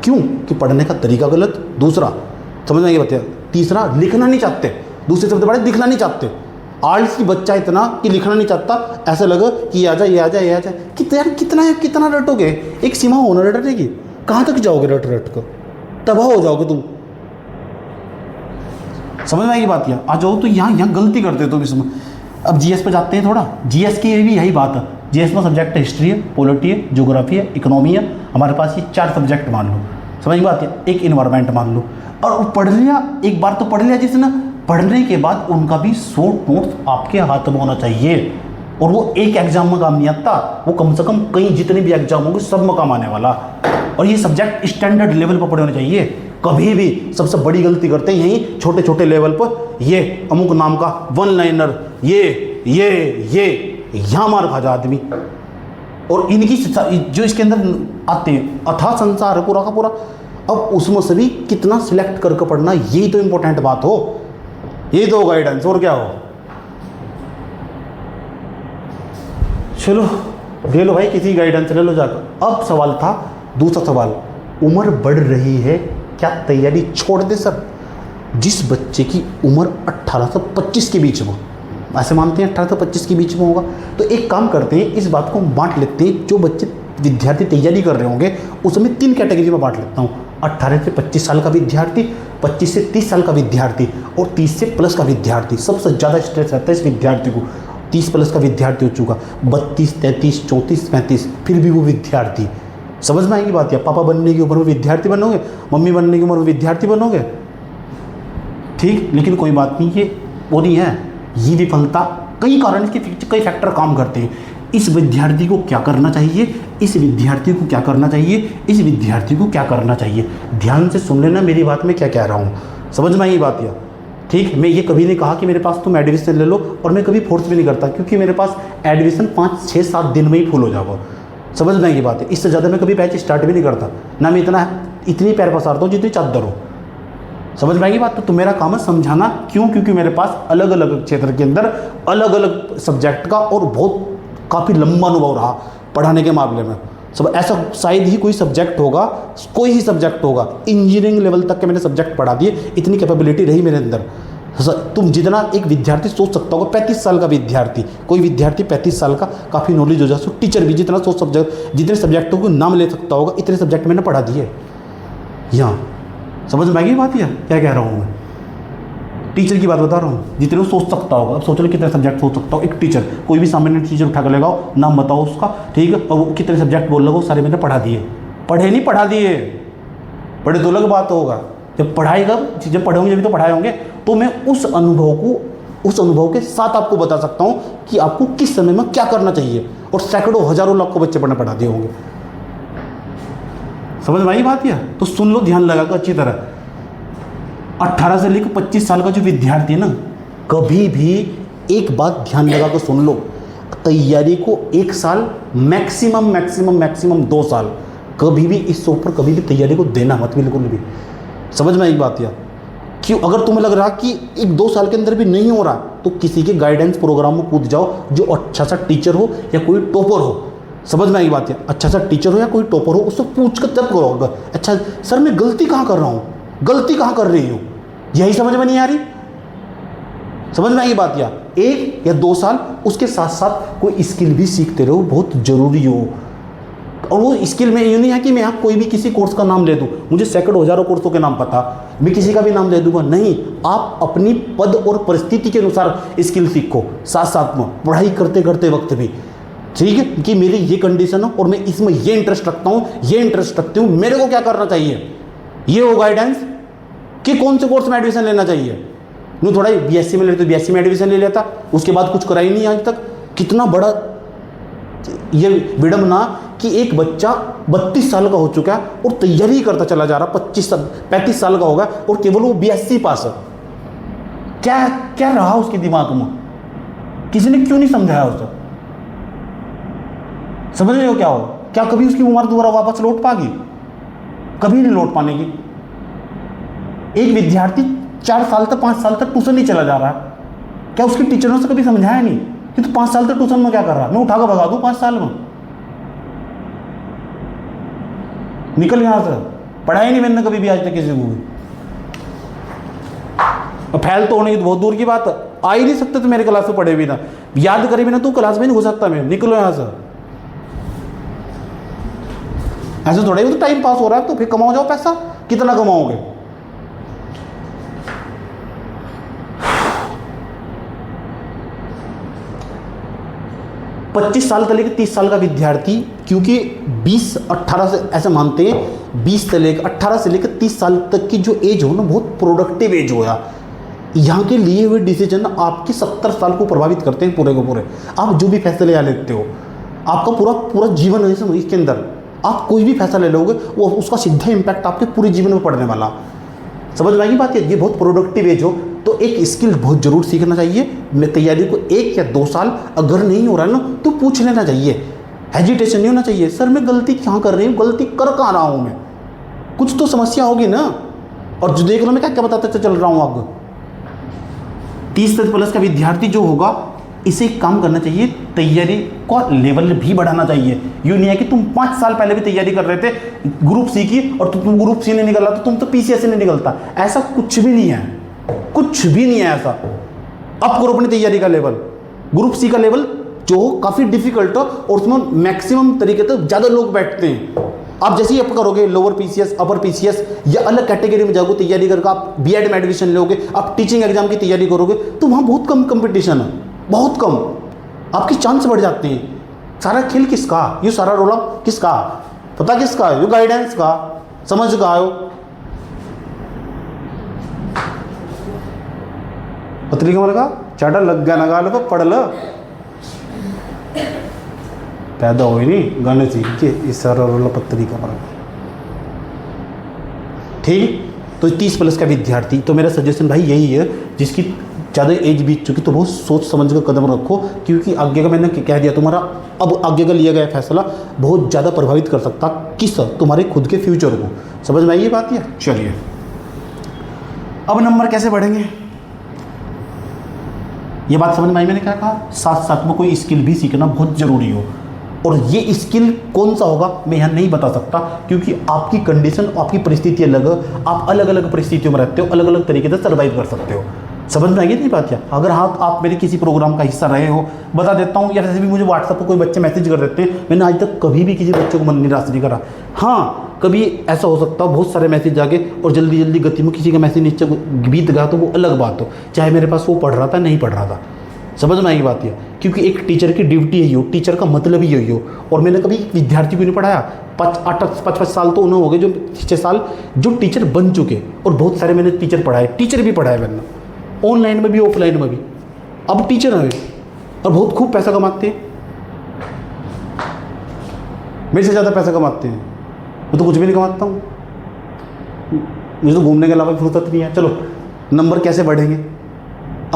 क्यों? कि पढ़ने का तरीका गलत। दूसरा, समझ में ये बताया। तीसरा, लिखना नहीं चाहते, दूसरे सबसे बड़े लिखना नहीं चाहते। आलसी बच्चा इतना कि लिखना नहीं चाहता, ऐसा लगे कि ये आ जाए, ये आ जाए, ये आ जाए। कितना रटोगे? एक सीमा होना रटने की, कहाँ तक जाओगे रट कर? तबाह हो जाओगे तुम। समझ में आएगी बात? क्या आ जाओ तो यहाँ गलती करते हो तुम इसमें। अब जीएस पे जाते हैं थोड़ा। जीएस की भी यही बात है। जीएस में सब्जेक्ट है हिस्ट्री है, पॉलिटी है, ज्योग्राफी है, इकोनॉमी है। हमारे पास ये 4 सब्जेक्ट मान लो, समझ में बात है। एक इन्वायरमेंट मान लो, और वो पढ़ लिया, एक बार तो पढ़ लिया जिसने, पढ़ने के बाद उनका भी शॉर्ट नोट्स आपके हाथ में होना चाहिए। और वो एक एग्जाम में काम नहीं आता, वो कम से कम कई जितने भी एग्जाम होंगे सब में काम आने वाला। और ये सब्जेक्ट स्टैंडर्ड लेवल पर पढ़े होने चाहिए। कभी भी सबसे बड़ी गलती करते हैं यही छोटे छोटे लेवल पर, ये अमुक नाम का 1 लाइनर, ये यहाँ मार खा जा आदमी। और इनकी जो इसके अंदर आते हैं अथाह संसार है पूरा का पूरा। अब उसमें से भी कितना सिलेक्ट करके पढ़ना, यही तो इंपॉर्टेंट बात हो, यही तो गाइडेंस, और क्या हो। चलो ले लो भाई, किसी गाइडेंस ले लो जाकर। अब सवाल था, दूसरा सवाल, उम्र बढ़ रही है, क्या तैयारी छोड़ दे सर? जिस बच्चे की उम्र 18 से 25 के बीच में, ऐसे मानते हैं 18 से 25 के बीच में होगा, तो एक काम करते हैं, इस बात को बांट लेते हैं। जो बच्चे विद्यार्थी तैयारी कर रहे होंगे उसमें 3 कैटेगरी में बांट लेता हूँ। 18 से 25 साल का विद्यार्थी, 25 से 30 साल का विद्यार्थी, और 30 से प्लस का विद्यार्थी। सबसे ज़्यादा स्ट्रेस रहता है इस विद्यार्थी को। 30 प्लस का विद्यार्थी हो चुका, 32, 33, 34, 35, फिर भी वो विद्यार्थी। समझ में आएगी बात? या पापा बनने की उम्र में विद्यार्थी बनोगे, मम्मी बनने की उम्र में विद्यार्थी बनोगे, ठीक। लेकिन कोई बात नहीं, ये वो नहीं है। ये विफलता कई कारण, इसके कई फैक्टर काम करते हैं। इस विद्यार्थी को क्या करना चाहिए, इस विद्यार्थी को क्या करना चाहिए, इस विद्यार्थी को क्या करना चाहिए। ध्यान से सुन लेना मेरी बात, में क्या कह रहा हूँ, समझ में आई बात? या ठीक, मैं ये कभी नहीं कहा कि मेरे पास तुम एडमिशन ले लो, और मैं कभी फोर्स भी नहीं करता, क्योंकि मेरे पास एडमिशन 5, 6, 7 दिन में ही फुल हो जाएगा। समझ में आएगी बात है। इससे ज़्यादा मैं कभी बैच स्टार्ट भी नहीं करता, ना मैं इतनी पैर पसारता हूँ जितनी चादर हो। समझ में आएगी बात? तो मेरा काम है समझाना। क्यों? क्योंकि मेरे पास अलग अलग क्षेत्र के अंदर अलग अलग सब्जेक्ट का और बहुत काफ़ी लंबा अनुभव रहा पढ़ाने के मामले में। सब ऐसा शायद ही कोई सब्जेक्ट होगा, कोई ही सब्जेक्ट होगा, इंजीनियरिंग लेवल तक के मैंने सब्जेक्ट पढ़ा दिए, इतनी कैपेबिलिटी रही मेरे अंदर। तुम जितना एक विद्यार्थी सोच सकता होगा, 35 साल का विद्यार्थी, कोई विद्यार्थी 35 साल का काफ़ी नॉलेज हो जाए, सो टीचर भी जितना सोच सब्जेक्ट, जितने सब्जेक्टों को नाम ले सकता होगा, इतने सब्जेक्ट मैंने पढ़ा दिए। यहाँ समझ में आएगी बात? या क्या कह रहा हूँ मैं? टीचर की बात बता रहा हूँ, जितने सोच सकता होगा। अब सोच लो कितने सब्जेक्ट सोच सकता हो एक टीचर, कोई भी सामान्य टीचर उठा कर लगाओ, नाम बताओ उसका, ठीक है, और वो कितने सब्जेक्ट बोल लगो, सारे मैंने पढ़ा दिए। पढ़े नहीं, पढ़ा दिए। पढ़े तो अलग बात होगा, जब पढ़ाएगा, जब पढ़े होंगे जब तो पढ़ाए होंगे, तो मैं उस अनुभव के साथ आपको बता सकता हूँ कि आपको किस समय में क्या करना चाहिए। और सैकड़ों हजारों लाखों बच्चे पढ़ा दिए होंगे। समझ में आई बात? या तो सुन लो ध्यान लगा कर अच्छी तरह। 18 से लेकर 25 साल का जो विद्यार्थी है ना, कभी भी एक बात ध्यान लगा कर सुन लो, तैयारी को 1 साल, मैक्सिमम 2 साल, कभी भी इससे ऊपर कभी भी तैयारी को देना मत, बिल्कुल भी। समझ में एक बात? या क्यों? अगर तुम्हें लग रहा कि 1-2 साल के अंदर भी नहीं हो रहा, तो किसी के गाइडेंस प्रोग्राम में कूद जाओ, जो अच्छा सा टीचर हो या कोई टॉपर हो। समझ में आई बात? है, अच्छा सा टीचर हो या कोई टॉपर हो, उससे पूछ कर तब करो, अच्छा सर मैं गलती कहाँ कर रहा हूँ, गलती कहाँ कर रही हूँ, यही समझ में नहीं आ रही। समझ में आई बात? या 1 या 2 साल उसके साथ साथ कोई स्किल भी सीखते रहो, बहुत ज़रूरी हो। और वो स्किल में यूँ नहीं है कि मैं आप कोई भी किसी कोर्स का नाम ले दूँ, मुझे सैकड़ों हज़ारों कोर्सों के नाम पता, मैं किसी का भी नाम ले दूंगा, नहीं। आप अपनी पद और परिस्थिति के अनुसार स्किल सीखो, साथ साथ में पढ़ाई करते करते वक्त भी, ठीक है, कि मेरी ये कंडीशन हो और मैं इसमें ये इंटरेस्ट रखता हूँ, ये इंटरेस्ट रखती हूँ, मेरे को क्या करना चाहिए, ये हो गाइडेंस कि कौन से कोर्स में एडमिशन लेना चाहिए। नहीं थोड़ा बीएससी में ले तो बीएससी में एडमिशन ले लेता, उसके बाद कुछ करा ही नहीं आज तक। कितना बड़ा ये विडम्बना कि एक बच्चा 32 साल का हो चुका है और तैयारी करता चला जा रहा, 35 साल का होगा और केवल वो बीएससी पास है। क्या क्या रहा उसके दिमाग में, किसी ने क्यों नहीं समझाया उसे? समझ रहे हो क्या हो? क्या कभी उसकी उम्र दोबारा वापस लौट पाएगी? कभी नहीं लौट पाने की। एक विद्यार्थी 4 साल तक 5 साल तक ट्यूशन नहीं चला जा रहा है, क्या उसके टीचरों से कभी समझाया नहीं कि तू 5 साल तक ट्यूशन में क्या कर रहा है? मैं उठा कर भगा दूं 5 साल में, निकल यहां से। पढ़ाई नहीं मैंने कभी भी आज तक किसी को भी। फैल तो होने की बहुत दूर की बात, आ ही नहीं सकते तो मेरे क्लास में पढ़े भी ना, याद करे भी ना, तू क्लास में नहीं घुस सकता। मैं निकलो यहां से। ऐसे थोड़ा ही तो टाइम पास हो रहा है, तो फिर कमाओ जाओ पैसा, कितना कमाओगे? पच्चीस साल से लेकर 30 साल का विद्यार्थी, क्योंकि 20-18 से ऐसे मानते हैं, 20 से लेकर 18 से लेकर 30 साल तक की जो एज हो ना, बहुत प्रोडक्टिव एज हो यार। यहाँ के लिए हुए डिसीजन आपके 70 साल को प्रभावित करते हैं पूरे के पूरे। आप जो भी फैसले यहाँ लेते हो, आपका पूरा पूरा जीवन है इसके अंदर। आप कोई भी फैसला ले लोगे, वो उसका सीधा इम्पैक्ट आपके पूरे जीवन में पड़ने वाला। समझ में आई बात है? ये बहुत प्रोडक्टिव एज हो तो एक स्किल बहुत जरूर सीखना चाहिए। मैं तैयारी को 1 या 2 साल अगर नहीं हो रहा है ना, तो पूछ लेना चाहिए, हेजिटेशन नहीं होना चाहिए। सर मैं गलती क्या कर रही हूँ, गलती कर कहाँ रहा हूँ मैं, कुछ तो समस्या होगी ना। और जो देख लो मैं क्या क्या बताते चल रहा हूँ आपको। 30+ का विद्यार्थी जो होगा, इसे एक काम करना चाहिए, तैयारी का लेवल भी बढ़ाना चाहिए। यूँ नहीं है कि तुम 5 साल पहले भी तैयारी कर रहे थे ग्रुप सी की और तुम ग्रुप सी नहीं निकला तो तुम तो पीसीएस से नहीं निकलता। ऐसा कुछ भी नहीं है, कुछ भी नहीं है ऐसा। अप करो अपनी तैयारी का लेवल। ग्रुप सी का लेवल जो काफ़ी डिफिकल्ट हो और उसमें मैक्सिमम तरीके से ज़्यादा लोग बैठते हैं। आप जैसे ही अप करोगे, लोअर पीसीएस, अपर पीसीएस या अलग कैटेगरी में जाओगे तैयारी करके, आप बीएड में एडमिशन लोगे, आप टीचिंग एग्जाम की तैयारी करोगे, तो वहाँ बहुत कम कंपटीशन है, बहुत कम। आपके चांस बढ़ जाते हैं। सारा खेल किसका, ये सारा रोला किसका, पता किसका? ये गाइडेंस का। समझ का आयो पतली कमर का चाटा लग गया नगा लो, पढ़ लो, पैदा हो ही नहीं गाने सीख के इस सारा रोला पतली कमर। ठीक, तो 30+ का विद्यार्थी, तो मेरा सजेशन भाई यही है, जिसकी ज़्यादा एज बीत चुकी तो बहुत सोच समझ कर कदम रखो, क्योंकि आगे का मैंने कह दिया, तुम्हारा अब आगे का लिया गया फैसला बहुत ज़्यादा प्रभावित कर सकता किस, तुम्हारे खुद के फ्यूचर को। समझ में आई ये बात? है चलिए, अब नंबर कैसे बढ़ेंगे, ये बात समझ में आई मैंने क्या कहा। साथ साथ में कोई स्किल भी सीखना बहुत ज़रूरी हो, और ये स्किल कौन सा होगा मैं यहाँ नहीं बता सकता, क्योंकि आपकी कंडीशन, आपकी परिस्थिति अलग है, आप अलग अलग परिस्थितियों में रहते हो, अलग अलग तरीके से सर्वाइव कर सकते हो। समझ में आई नहीं बात? क्या अगर हाँ आप मेरे किसी प्रोग्राम का हिस्सा रहे हो, बता देता हूँ, या वैसे भी मुझे व्हाट्सएप पर कोई बच्चे मैसेज कर देते हैं, मैंने आज तक कभी भी किसी बच्चे को मन निराश नहीं करा। हाँ कभी ऐसा हो सकता है बहुत सारे मैसेज आगे और जल्दी जल्दी गति में किसी का मैसेज नीचे बीत गया तो वो अलग बात हो, चाहे मेरे पास वो पढ़ रहा था नहीं पढ़ रहा था। समझ में आई बात? है क्योंकि एक टीचर की ड्यूटी यही हो, टीचर का मतलब ही यही हो। और मैंने कभी विद्यार्थी को नहीं पढ़ाया, 5 साल तो उन्होंने हो गए जो 6 साल जो टीचर बन चुके, और बहुत सारे मैंने टीचर पढ़ाए, टीचर भी पढ़ाए मैंने, ऑनलाइन में भी ऑफलाइन में भी। अब टीचर हैं और बहुत खूब पैसा कमाते हैं, मेरे से ज़्यादा पैसा कमाते हैं। मैं तो कुछ भी नहीं कमाता हूँ, मुझे तो घूमने के अलावा फुर्सत नहीं है। चलो नंबर कैसे बढ़ेंगे,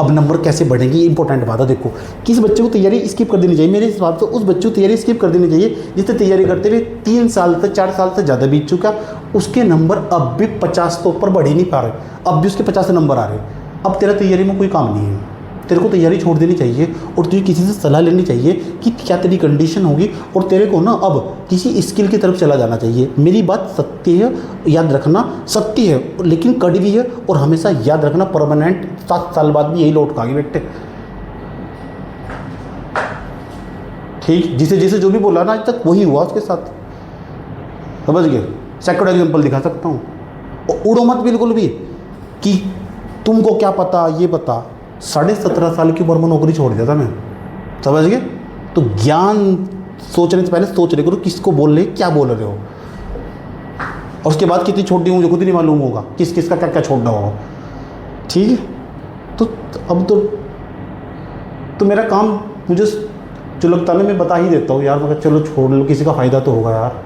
अब नंबर कैसे बढ़ेंगे ये इंपॉर्टेंट बात है। देखो, किस बच्चे को तैयारी स्किप कर देनी चाहिए, मेरे हिसाब से उस बच्चे को तैयारी स्किप कर देनी चाहिए जिससे तैयारी करते हुए 3 साल से 4 साल से ज़्यादा बीत चुका, उसके नंबर अब भी 50 तो ऊपर बढ़ ही नहीं पा रहे, अब भी उसके 50 नंबर आ रहे। अब तेरा तैयारी में कोई काम नहीं है, तेरे को तैयारी छोड़ देनी चाहिए और तुझे किसी से सलाह लेनी चाहिए कि क्या तेरी कंडीशन होगी, और तेरे को ना अब किसी स्किल की तरफ चला जाना चाहिए। मेरी बात सत्य है, याद रखना, सत्य है लेकिन कड़वी है, और हमेशा याद रखना परमानेंट 7 साल बाद भी यही लौट खाएगी बेटे। ठीक, जिसे जिसे जो भी बोला ना आज तक वही हुआ उसके साथ, समझ गए। सेकंड एग्जाम्पल दिखा सकता हूँ, उड़ो मत बिल्कुल भी कि तुमको क्या पता ये पता। 17.5 साल की उम्र में नौकरी छोड़ दिया था मैं, समझ गए। तो ज्ञान सोचने से पहले सोच रहे करो किसको बोल रहे, क्या बोल रहे हो, और उसके बाद कितनी छोटी हूँ मुझे खुद ही नहीं मालूम होगा किस किस का क्या क्या छोड़ना होगा। ठीक है, तो अब तो मेरा काम मुझे जो लगता है ना मैं बता ही देता हूँ यार, मगर चलो छोड़ लो, किसी का फ़ायदा तो होगा यार।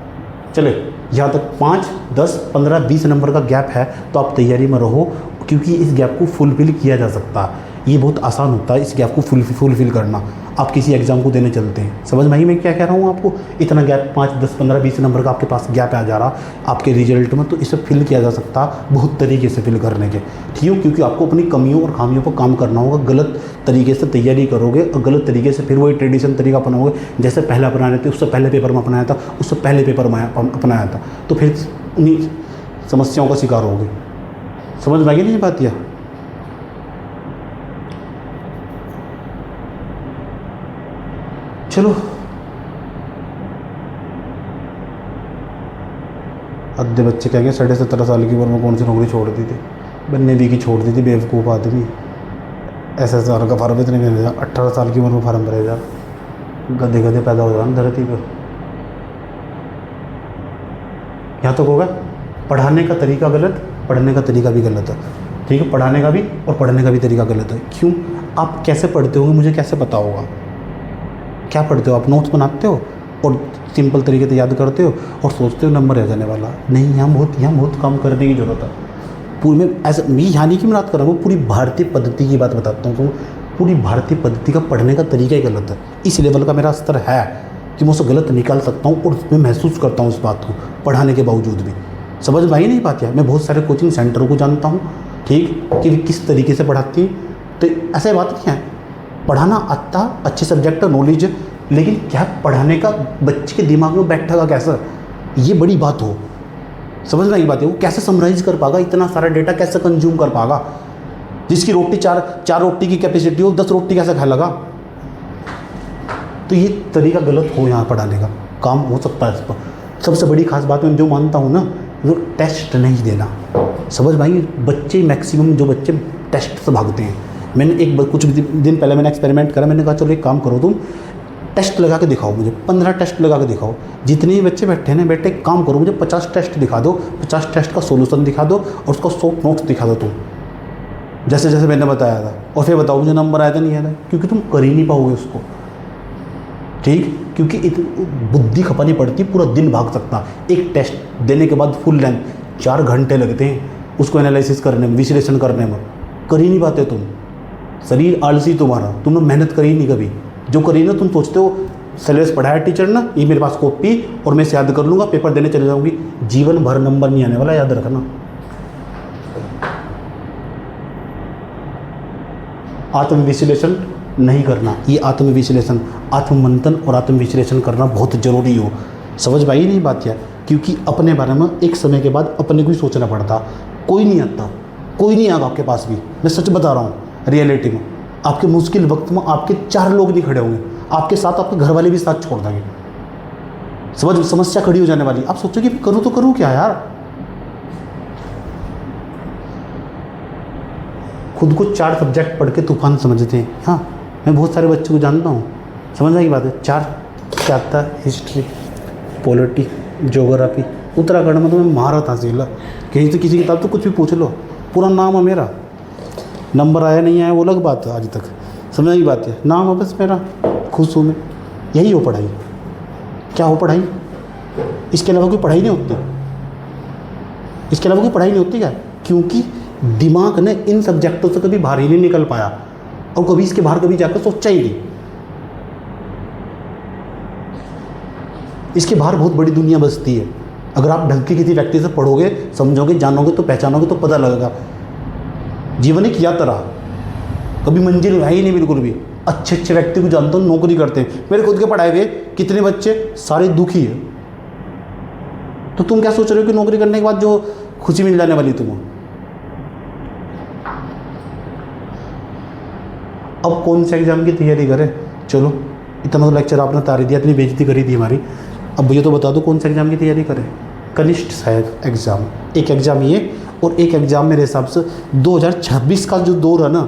चले, यहाँ तक 5, 10, 15, 20 नंबर का गैप है तो आप तैयारी में रहो, क्योंकि इस गैप को फुलफ़िल किया जा सकता है। ये बहुत आसान होता है इस गैप को फुलफ़िल करना। आप किसी एग्ज़ाम को देने चलते हैं, समझ में आई मैं क्या कह रहा हूँ आपको। इतना गैप 5, 10, 15, 20 नंबर का आपके पास गैप आ जा रहा आपके रिजल्ट में, तो इसे फिल किया जा सकता बहुत तरीके से फिल करने के। ठीक है, क्योंकि आपको अपनी कमियों और खामियों पर काम करना होगा। गलत तरीके से तैयारी करोगे और गलत तरीके से फिर वही ट्रेडिशन तरीका अपनाओगे, जैसे पहले अपना रहे थे, उससे पहले पेपर में अपनाया था, उससे पहले पेपर में अपनाया था, तो फिर उन्हीं समस्याओं का शिकार होगे। समझ में आई नहीं बात यह। चलो, आधे बच्चे कहेंगे 17.5 साल की उम्र में कौन सी नौकरी छोड़ दी थी, बनने दी की छोड़ दी थी, बेवकूफ़ आदमी। ऐसा साल का फार्म इतने में भरेगा, 18 साल की उम्र में फार्म भरेगा, गधे गधे पैदा हो जाए धरती पर। यहाँ तक होगा। पढ़ाने का तरीका गलत, पढ़ने का तरीका भी गलत है। ठीक है, पढ़ाने का भी और पढ़ने का भी तरीका गलत है। क्यों? आप कैसे पढ़ते होगे मुझे कैसे पता होगा। क्या पढ़ते हो आप? नोट्स बनाते हो और सिंपल तरीके से याद करते हो और सोचते हो नंबर आ जाने वाला। नहीं, यहाँ बहुत काम करने की ज़रूरत है। पूरी में ऐसा मैं यहाँ नहीं कि मैं बात कर रहा हूँ, पूरी भारतीय पद्धति की बात बताता हूँ। तो पूरी भारतीय पद्धति का पढ़ने का तरीका ही गलत है। इस लेवल का मेरा स्तर है कि मैं उसे गलत निकाल सकता हूँ और मैं महसूस करता हूँ उस बात को पढ़ाने के बावजूद भी। समझ में आई नहीं पाती है। मैं बहुत सारे कोचिंग सेंटरों को जानता हूँ, ठीक, कि किस तरीके से पढ़ाती हैं। तो ऐसा बात नहीं है, पढ़ाना आता, अच्छे सब्जेक्ट का नॉलेज, लेकिन क्या पढ़ाने का बच्चे के दिमाग में बैठेगा कैसा, ये बड़ी बात हो। समझना की बात है, वो कैसे समराइज कर पाएगा, इतना सारा डेटा कैसे कंज्यूम कर पाएगा। जिसकी रोटी चार रोटी की कैपेसिटी हो, 10 रोटी कैसे खा लगा। तो ये तरीका गलत हो यहाँ पढ़ाने का। काम हो सकता है इस पर। सबसे बड़ी खास बात मैं जो मानता हूँ ना, वो टेस्ट नहीं देना। समझ भाई, बच्चे मैक्सिमम जो बच्चे टेस्ट से भागते हैं। मैंने कुछ दिन पहले मैंने एक्सपेरिमेंट करा। मैंने कहा चलो एक काम करो, तुम टेस्ट लगा के दिखाओ मुझे, 15 टेस्ट लगा के दिखाओ। जितने भी बच्चे बैठे हैं ना, बेटे एक काम करो, मुझे 50 टेस्ट दिखा दो, 50 टेस्ट का सोल्यूशन दिखा दो और उसका 100 नोट्स दिखा दो तुम, जैसे जैसे मैंने बताया था। और फिर बताओ मुझे नंबर आया था नहीं आया था, क्योंकि तुम कर ही नहीं पाओगे उसको। ठीक, क्योंकि बुद्धि खपानी पड़ती, पूरा दिन भाग सकता। एक टेस्ट देने के बाद फुल लेंथ 4 घंटे लगते हैं उसको एनालिसिस करने में, विश्लेषण करने में। कर ही नहीं पाते तुम। शरीर आलसी तुम्हारा, तुमने मेहनत करी नहीं कभी। जो करी ना, तुम सोचते हो सिलेबस पढ़ाया टीचर ना, ये मेरे पास कॉपी और मैं इसे याद कर लूँगा, पेपर देने चले जाऊँगी। जीवन भर नंबर नहीं आने वाला, याद रखना। आत्मविश्लेषण नहीं करना, ये आत्मविश्लेषण, आत्ममंथन और आत्मविश्लेषण करना बहुत ज़रूरी हो। समझ पाई नहीं बात क्या? क्योंकि अपने बारे में एक समय के बाद अपने को ही सोचना पड़ता। कोई नहीं आता, कोई नहीं आएगा आपके पास भी। मैं सच बता रहा हूँ, रियलिटी में आपके मुश्किल वक्त में आपके 4 लोग नहीं खड़े होंगे, आपके साथ आपके घर वाले भी साथ छोड़ देंगे। समस्या खड़ी हो जाने वाली। आप सोचोगे करूँ तो करूँ क्या यार। खुद को 4 सब्जेक्ट पढ़ के तूफान समझते हैं। हाँ, मैं बहुत सारे बच्चों को जानता हूँ। समझने की बात है, 4 क्या आता है, हिस्ट्री, पॉलिटी, ज्योग्राफी। उत्तराखंड में तो मैं महारत हासिल है, कहीं से किसी किताब तो कुछ भी पूछ लो, पूरा नाम है मेरा। नंबर आया नहीं आया वो अलग बात है, आज तक। समझने की बात है, नाम है बस मेरा, खुश हूँ मैं। यही हो पढ़ाई। क्या हो पढ़ाई? इसके अलावा कोई पढ़ाई नहीं होती। इसके अलावा कोई पढ़ाई नहीं होती क्या? क्योंकि दिमाग ने इन सब्जेक्टों से कभी बाहर ही नहीं निकल पाया और कभी इसके बाहर कभी जाकर सोचा ही नहीं। इसके बाहर बहुत बड़ी दुनिया बसती है। अगर आप ढंग के किसी व्यक्ति से पढ़ोगे, समझोगे, जानोगे, तो पहचानोगे, तो पता लगेगा। जीवन एक यात्रा, कभी मंजिल है ही नहीं बिल्कुल भी। अच्छे अच्छे व्यक्ति को जानता हूँ नौकरी करते हैं, मेरे खुद के पढ़ाए हुए कितने बच्चे सारे दुखी है। तो तुम क्या सोच रहे हो कि नौकरी करने के बाद जो खुशी मिल जाने वाली तुम्हें? अब कौन से एग्जाम की तैयारी करें? चलो इतना तो लेक्चर आपने तारी दिया, इतनी बेइज्जती करी थी हमारी। अब ये तो बता दो कौन से एग्जाम की तैयारी करें? कनिष्ठ सहायक एग्जाम, एक एग्जाम ये, और एक एग्जाम मेरे हिसाब से 2026 का जो दौर है ना,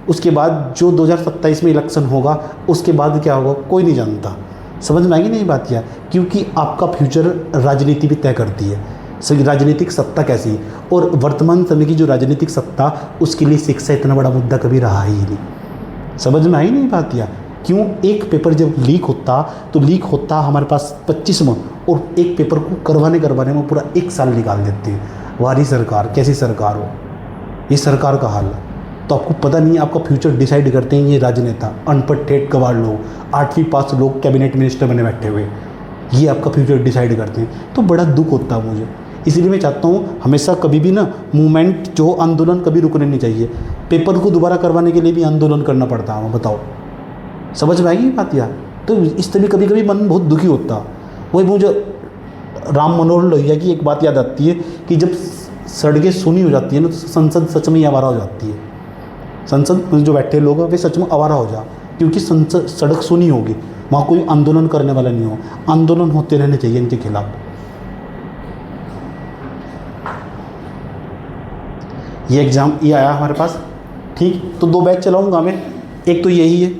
उसके बाद जो 2027 में इलेक्शन होगा उसके बाद क्या होगा कोई नहीं जानता। समझ में आएगी नहीं बात क्या? क्योंकि आपका फ्यूचर राजनीति भी तय करती है, सही राजनीतिक सत्ता कैसी है। और वर्तमान समय की जो राजनीतिक सत्ता, उसके लिए शिक्षा इतना बड़ा मुद्दा कभी रहा ही नहीं। समझ में आई नहीं बात क्या? क्यों? एक पेपर जब लीक होता तो लीक होता हमारे पास 25 में, और एक पेपर को करवाने में पूरा 1 साल निकाल देते हैं। वारी सरकार, कैसी सरकार हो, ये सरकार का हाल है। तो आपको पता नहीं है, आपका फ्यूचर डिसाइड करते हैं ये राजनेता, अनपढ़ ठेठ गवार लोग, 8वीं पास लोग कैबिनेट मिनिस्टर बने बैठे हुए, ये आपका फ्यूचर डिसाइड करते हैं। तो बड़ा दुख होता है मुझे। इसलिए मैं चाहता हूँ हमेशा कभी भी ना मूवमेंट जो आंदोलन कभी रुकने नहीं चाहिए। पेपर को दोबारा करवाने के लिए भी आंदोलन करना पड़ता है, बताओ समझ में आएगी बात यार? तो इस तरह कभी कभी मन बहुत दुखी होता। वही मुझे राम मनोहर लोहिया की एक बात याद आती है कि जब सड़कें सूनी हो जाती है ना, तो संसद सच में ही आवारा हो जाती है। संसद में जो बैठे लोग हैं वे सच में आवारा हो जा, क्योंकि संसद सड़क सूनी होगी, वहाँ कोई आंदोलन करने वाला नहीं हो। आंदोलन होते रहने चाहिए इनके खिलाफ। ये एग्ज़ाम ये आया हमारे पास, ठीक। तो 2 बैच चलाऊंगा मैं, एक तो यही है,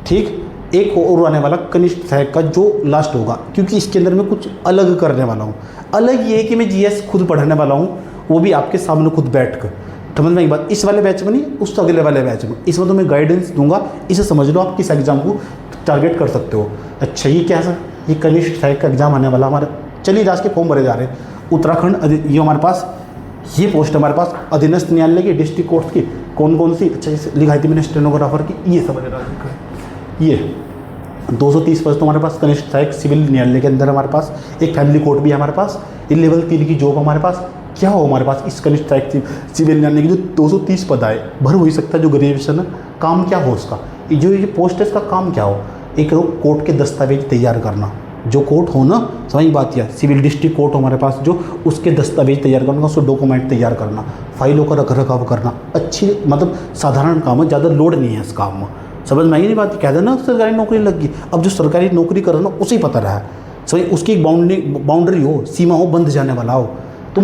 ठीक। एक और आने वाला कनिष्ठ सहायक का जो लास्ट होगा, क्योंकि इसके अंदर मैं कुछ अलग करने वाला हूँ। अलग ये है कि मैं जीएस खुद पढ़ाने वाला हूँ, वो भी आपके सामने खुद बैठ कर। समझ में एक बात, इस वाले बैच में नहीं, उस अगले वाले बैच में। इसमें तो मैं गाइडेंस दूंगा, इसे समझ लो आप किस एग्ज़ाम को टारगेट कर सकते हो। अच्छा ये क्या सर, ये कनिष्ठ सहायक का एग्ज़ाम आने वाला हमारे, चलिए आज के फॉर्म भरे जा रहे हैं। उत्तराखंड, ये हमारे पास ये पोस्ट हमारे पास अधीनस्थ न्यायालय की, डिस्ट्रिक्ट कोर्ट की, कौन कौन सी, अच्छा इसे लिखाई थी मैंने स्टेनोग्राफर की, ये समझ रहा है। ये 230 पद तो हमारे पास कनिष्ठ सहायक सिविल न्यायालय के अंदर हमारे पास। एक फैमिली कोर्ट भी है हमारे पास। ये लेवल 3 की जॉब हमारे पास। क्या हो हमारे पास इस कनिष्ठ सहायक सिविल न्यायालय की जो 230 पद आए, भर हो ही सकता है जो ग्रेजुएशन है। काम क्या हो उसका, जो ये पोस्ट है इसका काम क्या हो? एक कोर्ट के दस्तावेज तैयार करना, जो कोर्ट हो ना, समझ बात यह, सिविल डिस्ट्रिक्ट कोर्ट हमारे पास जो, उसके दस्तावेज तैयार करना, उसको डॉक्यूमेंट तैयार करना, फाइलों का रख रखाव करना। अच्छी मतलब साधारण काम है, ज़्यादा लोड नहीं है इस काम में। समझ में आई नहीं बात? कह देना सरकारी नौकरी लग गई। अब जो सरकारी नौकरी कर रहा ना उसे ही पता रहा है, सही उसकी एक बाउंड्री हो, सीमा हो, बंध जाने वाला हो। तो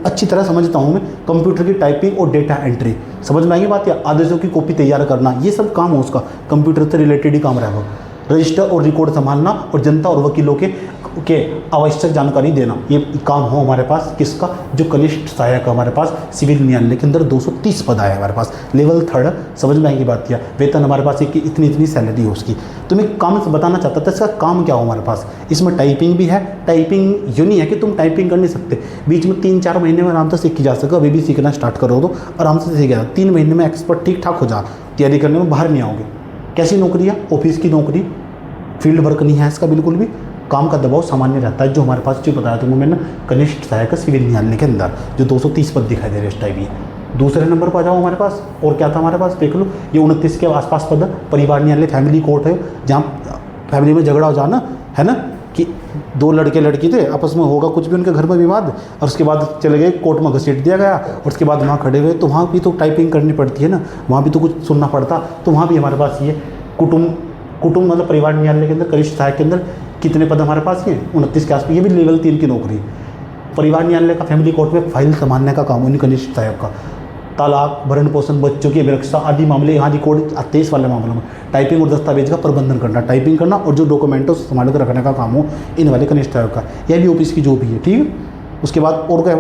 अच्छी तरह समझता हूँ मैं कंप्यूटर की टाइपिंग और डेटा एंट्री। समझ में आएगी बात? या आदेशों की कॉपी तैयार करना, ये सब काम हो उसका, कंप्यूटर से रिलेटेड ही काम रहेगा। रजिस्टर और रिकॉर्ड संभालना और जनता और वकीलों के आवश्यक जानकारी देना, ये काम हो हमारे पास किसका, जो कनिष्ठ सहायक हमारे पास सिविल न्यायालय के अंदर 230 पद आए हमारे पास, लेवल 3। समझ में आएगी बात? किया वेतन हमारे पास एक इतनी सैलरी हो उसकी। तो मैं काम बताना चाहता था इसका काम क्या हो हमारे पास। इसमें टाइपिंग भी है। टाइपिंग यूँ नहीं है कि तुम टाइपिंग कर नहीं सकते, बीच में 3-4 महीने में आराम से सीखी जा सके। अभी भी सीखना स्टार्ट करो तो आराम से सीख जा, 3 महीने में एक्सपर्ट ठीक ठाक हो जा, तैयारी करने में बाहर नहीं आओगे। कैसी नौकरी है? ऑफिस की नौकरी, फील्ड वर्क नहीं है इसका बिल्कुल भी। काम का दबाव सामान्य रहता है, जो हमारे पास जो बताया था मैंने कनिष्ठ सहायक सिविल न्यायालय के अंदर जो 230 पद दिखाई दे रहे इस टाइप। ये दूसरे नंबर पर आ जाओ हमारे पास, और क्या था हमारे पास देख लो, ये 29 के आसपास पद है। परिवार न्यायालय फैमिली कोर्ट है, जहाँ फैमिली में झगड़ा हो जाना है ना, कि 2 लड़के लड़की थे आपस में, होगा कुछ भी उनके घर में विवाद, और उसके बाद चले गए कोर्ट में घसीट दिया गया, और उसके बाद वहाँ खड़े हुए, तो वहाँ भी तो टाइपिंग करनी पड़ती है ना, वहाँ भी तो कुछ सुनना पड़ता। तो वहाँ भी हमारे पास ये कुटुंब मतलब परिवार न्यायालय के अंदर कनिष्ठ सहायक के अंदर कितने पद हमारे पास? ये 29 के आसपास। ये भी लेवल 3 की नौकरी। परिवार न्यायालय का फैमिली कोर्ट में फाइल संभालने का काम उन्हीं कनिष्ठ सहायक का। तलाक, भरण पोषण, बच्चों की अभिरक्षा आदि मामले यहाँ रिकॉर्ड आते हैं इस वाले मामलों में। टाइपिंग और दस्तावेज का प्रबंधन करना, टाइपिंग करना, और जो डॉक्यूमेंटों संभाल कर रखने का काम हो इन वाले कनिष्ठ सहायक का। यह भी ऑफिस की जो भी है, ठीक है। उसके बाद और क्या,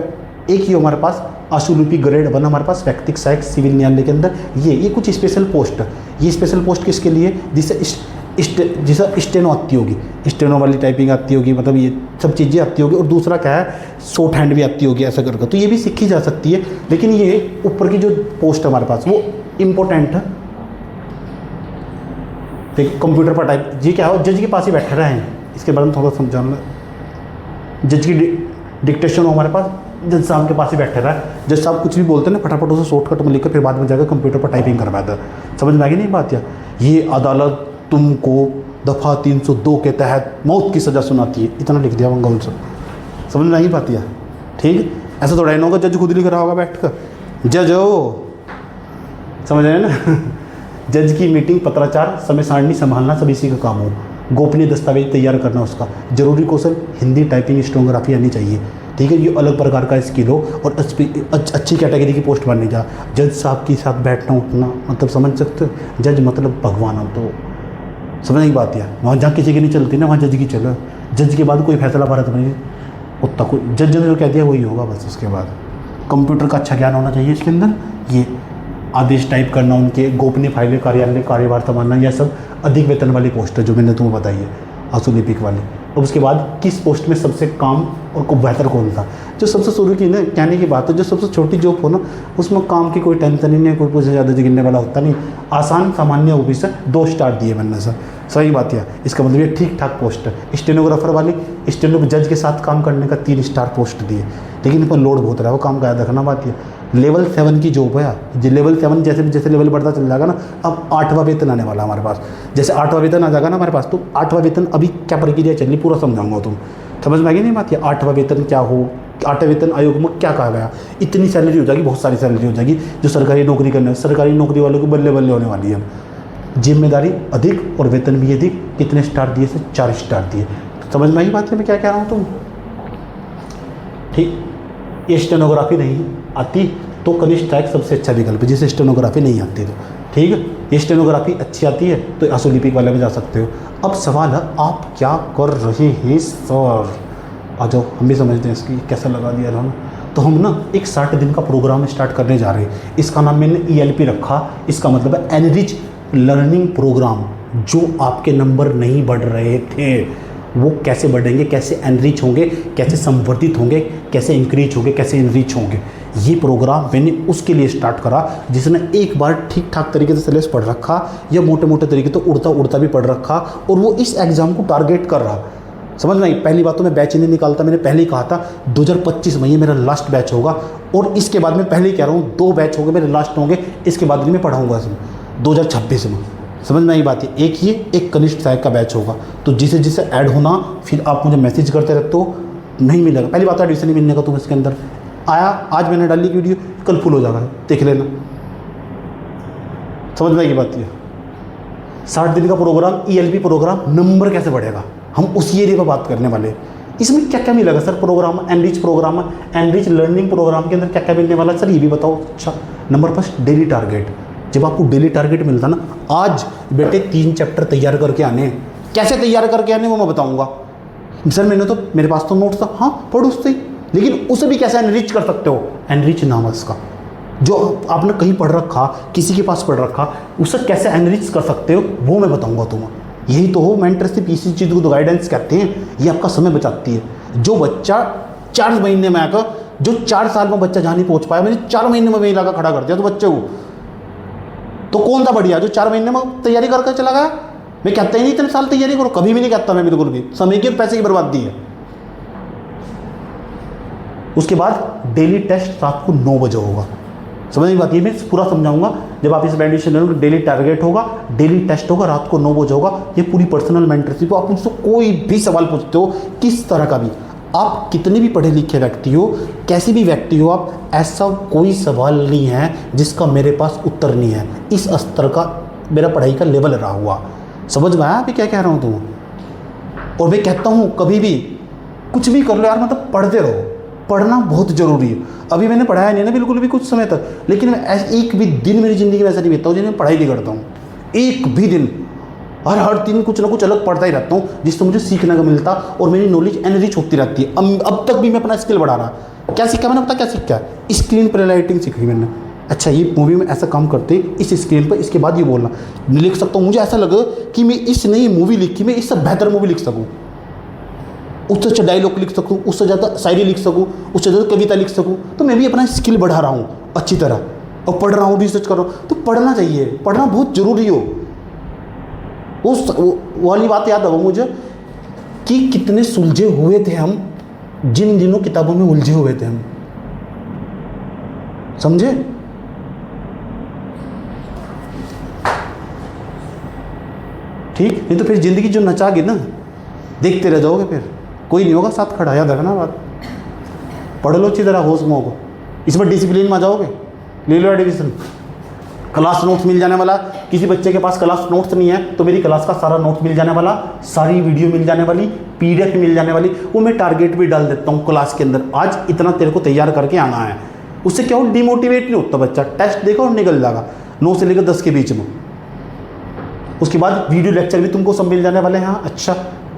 एक ही हमारे पास आशुलिपि ग्रेड 1 हमारे पास व्यक्तिक सहायक सिविल न्यायालय के अंदर। ये कुछ स्पेशल पोस्ट है। ये स्पेशल पोस्ट किसके लिए? जिसे स्टेनो आती होगी, स्टेनो वाली टाइपिंग आती होगी, मतलब ये सब चीज़ें आती होगी। और दूसरा क्या है, शॉर्ट हैंड भी आती होगी ऐसा करके, तो ये भी सीखी जा सकती है। लेकिन ये ऊपर की जो पोस्ट हमारे पास वो इम्पोर्टेंट है। देखिए कंप्यूटर पर टाइप, ये क्या हो, जज के पास ही बैठे रहे हैं, इसके बारे में थोड़ा समझाना। जज की डिक्टेशन हो हमारे पास, जज साहब के पास ही बैठे रहा है। जज साहब कुछ भी बोलते हैं ना, फटाफट उसे शॉर्टकट में लिखकर फिर बाद में जाकर कंप्यूटर पर टाइपिंग करवाते हैं। समझ में आ गई नहीं बात? या ये अदालत तुमको दफ़ा 302 के तहत मौत की सज़ा सुनाती है, इतना लिख दिया मंगल से। समझ में आ गई बात? या ठीक, ऐसा थोड़ा नहीं होगा जज खुद लिख रहा होगा बैठ कर, जज हो, समझ रहे हैं ना। जज की मीटिंग, पत्राचार, समय सारणी संभालना सब इसी का काम हो। गोपनीय दस्तावेज तैयार करना, उसका जरूरी कौशल हिंदी टाइपिंग स्टेनोग्राफी आनी चाहिए, ठीक है। ये अलग प्रकार का स्किल हो और अच्छी कैटेगरी की पोस्ट बनने जा। जज साहब के साथ बैठना उठना, मतलब समझ सकते हो, जज मतलब भगवान हो, तो समझ की बात है। वहाँ जहाँ किसी की नहीं चलती ना, वहाँ जज की चलो। जज के बाद कोई फैसला भारत में उतना कोई जज ने जो कह दिया वही होगा बस। उसके बाद कंप्यूटर का अच्छा ज्ञान होना चाहिए इसके अंदर, ये आदेश टाइप करना, उनके गोपनीय फाइलें, कार्यालय कार्यभार संभालना, यह सब अधिक वेतन वाली पोस्ट है जो मैंने तुम्हें बताई है, आशुलिपिक वाली। और उसके बाद किस पोस्ट में सबसे काम और को बेहतर कौन था, जो सबसे शुरू की ना कहने की बात है, जो सबसे छोटी जॉब हो ना उसमें काम की कोई टेंशन ही नहीं है, कोई कुछ ज़्यादा गिनने वाला होता नहीं, आसान सामान्य ऑफिसर, 2 स्टार दिए मैंने सर। सही बात है, इसका मतलब ये ठीक ठाक पोस्ट है। स्टेनोग्राफर वाली, स्टेनो जज के साथ काम करने का 3 स्टार पोस्ट दिए, लेकिन इसमें लोड बहुत रहा है, वो काम का याद रखना बात है। लेवल 7 की जॉब है, जो लेवल 7 जैसे जैसे लेवल बढ़ता चल जाएगा ना, अब 8वां वेतन आने वाला हमारे पास। जैसे 8वां वेतन आ जाएगा ना हमारे पास, तो 8वां वेतन अभी क्या प्रक्रिया चल रही पूरा समझाऊंगा, तुम समझ में आएगी नहीं बात? 8वां वेतन क्या हो, 8वें वेतन आयोग में क्या कहा गया, इतनी सैलरी हो जाएगी, बहुत सारी सैलरी हो जाएगी जो सरकारी नौकरी करने, सरकारी नौकरी वालों को बल्ले बल्ले होने वाली है। जिम्मेदारी अधिक और वेतन भी अधिक। कितने स्टार दिए? से 4 स्टार दिए। तो समझ में आई बात है मैं क्या कह रहा हूँ तुम? ठीक, ये स्टेनोग्राफी नहीं आती तो कनिष्ठ सहायक सबसे अच्छा विकल्प है, जिसे स्टेनोग्राफी नहीं आती तो ठीक है। ये स्टेनोग्राफी अच्छी आती है तो आशुलिपिक वाले में जा सकते हो। अब सवाल है आप क्या कर रहे हैं सर? आ जाओ, हम भी समझते हैं इसकी कैसा लगा दिया ना। तो हम ना एक 60 दिन का प्रोग्राम स्टार्ट करने जा रहे हैं। इसका नाम मैंने ELP रखा। इसका मतलब है एनरिच लर्निंग प्रोग्राम। जो आपके नंबर नहीं बढ़ रहे थे वो कैसे बढ़ेंगे, कैसे एनरिच होंगे, कैसे संवर्धित होंगे, कैसे इंक्रीज होंगे, कैसे एनरिच होंगे, ये प्रोग्राम मैंने उसके लिए स्टार्ट करा जिसने एक बार ठीक ठाक तरीके से सिलेबस पढ़ रखा या मोटे मोटे तरीके तो उड़ता उड़ता भी पढ़ रखा और वो इस एग्ज़ाम को टारगेट कर रहा। समझ में आई? पहली बात तो मैं बैच ही नहीं निकालता, मैंने पहले ही कहा था 2025 में ये मेरा लास्ट बैच होगा और इसके बाद मैं पहले ही कह रहा हूँ 2 बैच होंगे मेरे लास्ट होंगे, इसके बाद नहीं मैं पढ़ाऊँगा इसमें 2026 में। समझ में आई बात है? एक ये एक कनिष्ठ सहायक का बैच होगा, तो जिसे जिसे ऐड होना फिर आप मुझे मैसेज करते रहते हो, नहीं मिलेगा। पहली बात है एडमिशन नहीं मिलने का तुम इसके अंदर आया, आज मैंने डाली की वीडियो कल फुल हो जाएगा, देख लेना। समझ में आएगी बात? ये 60 दिन का प्रोग्राम ELP प्रोग्राम, नंबर कैसे बढ़ेगा हम उसी एरिया पर बात करने वाले। इसमें क्या क्या मिलेगा सर? प्रोग्राम एनरिच प्रोग्राम है, एनरिच लर्निंग प्रोग्राम के अंदर क्या क्या मिलने वाला सर ये भी बताओ। अच्छा, नंबर फर्स्ट डेली टारगेट। जब आपको डेली टारगेट मिलता ना, आज बेटे 3 चैप्टर तैयार करके आने, कैसे तैयार करके आने वो मैं बताऊंगा। सर मैंने तो मेरे पास तो नोट्स था, हाँ पढ़ उससे ही, लेकिन उसे भी कैसे एनरिच कर सकते हो? एनरिच नाम है इसका। जो आपने कहीं पढ़ रखा, किसी के पास पढ़ रखा, उसे कैसे एनरिच कर सकते हो वो मैं बताऊंगा तुम्हें। यही तो हो मेंटरशिप, इसी चीज़ को तो गाइडेंस कहते हैं। ये आपका समय बचाती है। जो बच्चा 4 महीने में आकर, जो 4 साल में बच्चा जहाँ नहीं पहुँच पाया, मैंने 4 महीने में वहीं लाकर खड़ा कर दिया तो बच्चे को, तो कौन सा बढ़िया जो 4 महीने में तैयारी करके चला गया? मैं कहता ही नहीं इतने साल तैयारी करो, कभी भी नहीं कहता मैं, बिल्कुल भी। समय की और पैसे की बर्बादी है। उसके बाद डेली टेस्ट रात को 9 बजे होगा। समझ में बात? ये मैं पूरा समझाऊंगा जब आप इस मेडिटेशन करोगे। डेली टारगेट होगा, डेली टेस्ट होगा, रात को 9 बजे होगा। ये पूरी पर्सनल मेंटरशिप। आप मुझसे कोई भी सवाल पूछते हो किस तरह का भी, आप कितने भी पढ़े लिखे व्यक्ति हो, कैसे भी व्यक्ति हो आप, ऐसा कोई सवाल नहीं है जिसका मेरे पास उत्तर नहीं है। इस स्तर का मेरा पढ़ाई का लेवल रहा हुआ। समझ में आया अभी क्या कह रहा हूँ तुम? और मैं कहता हूँ कभी भी कुछ भी कर लो यार, मतलब पढ़ते रहो। पढ़ना बहुत ज़रूरी है। अभी मैंने पढ़ाया नहीं ना बिल्कुल भी कुछ समय तक, लेकिन मैं एक भी दिन मेरी ज़िंदगी में ऐसा नहीं बीतता हूँ जिसमें मैं पढ़ाई नहीं करता हूँ। एक भी दिन, हर दिन कुछ ना कुछ अलग पढ़ता ही रहता हूँ जिससे मुझे सीखने का मिलता और मेरी नॉलेज एनरिच होती रहती है। अब तक भी मैं अपना स्किल बढ़ा रहा। क्या सीखा मैंने? पता क्या सीखा? स्क्रीन पर राइटिंग सीखी मैंने। अच्छा, ये मूवी में ऐसा काम करते इस स्क्रीन पर, इसके बाद ये बोलना लिख सकता हूँ। मुझे ऐसा लगा कि मैं इस नई मूवी लिखी, मैं इससे बेहतर मूवी लिख सकूँ, उससे अच्छा डायलॉग लिख सकूँ, उससे ज़्यादा शायरी लिख सकूँ, उससे ज़्यादा कविता लिख सकूँ। तो मैं भी अपना स्किल बढ़ा रहा हूँ अच्छी तरह और पढ़ रहा हूँ, रिसर्च कर रहा हूँ। तो पढ़ना चाहिए, पढ़ना बहुत ज़रूरी हो। उस वाली बात याद है मुझे कि कितने सुलझे हुए थे हम जिन दिनों किताबों में उलझे हुए थे हम। समझे? ठीक, नहीं तो फिर ज़िंदगी जो नचागी ना, देखते रह जाओगे, फिर कोई नहीं होगा साथ खड़ा। याद रखना बात। पढ़ लो अच्छी तरह, होश में होगा, इसमें डिसिप्लिन में आ जाओगे। ले लो एडमिशन, क्लास नोट्स मिल जाने वाला। किसी बच्चे के पास क्लास नोट्स नहीं है तो मेरी क्लास का सारा नोट्स मिल जाने वाला, सारी वीडियो मिल जाने वाली, पीडीएफ मिल जाने वाली। वो मैं टारगेट भी डाल देता हूँ क्लास के अंदर, आज इतना तेरे को तैयार करके आना है। उससे क्या हो, डिमोटिवेट नहीं होता बच्चा, टेस्ट देखो और निकल जाएगा 9 से लेकर 10 के बीच में। उसके बाद वीडियो लेक्चर भी तुमको सब मिल जाने वाले हैं। हाँ, अच्छा,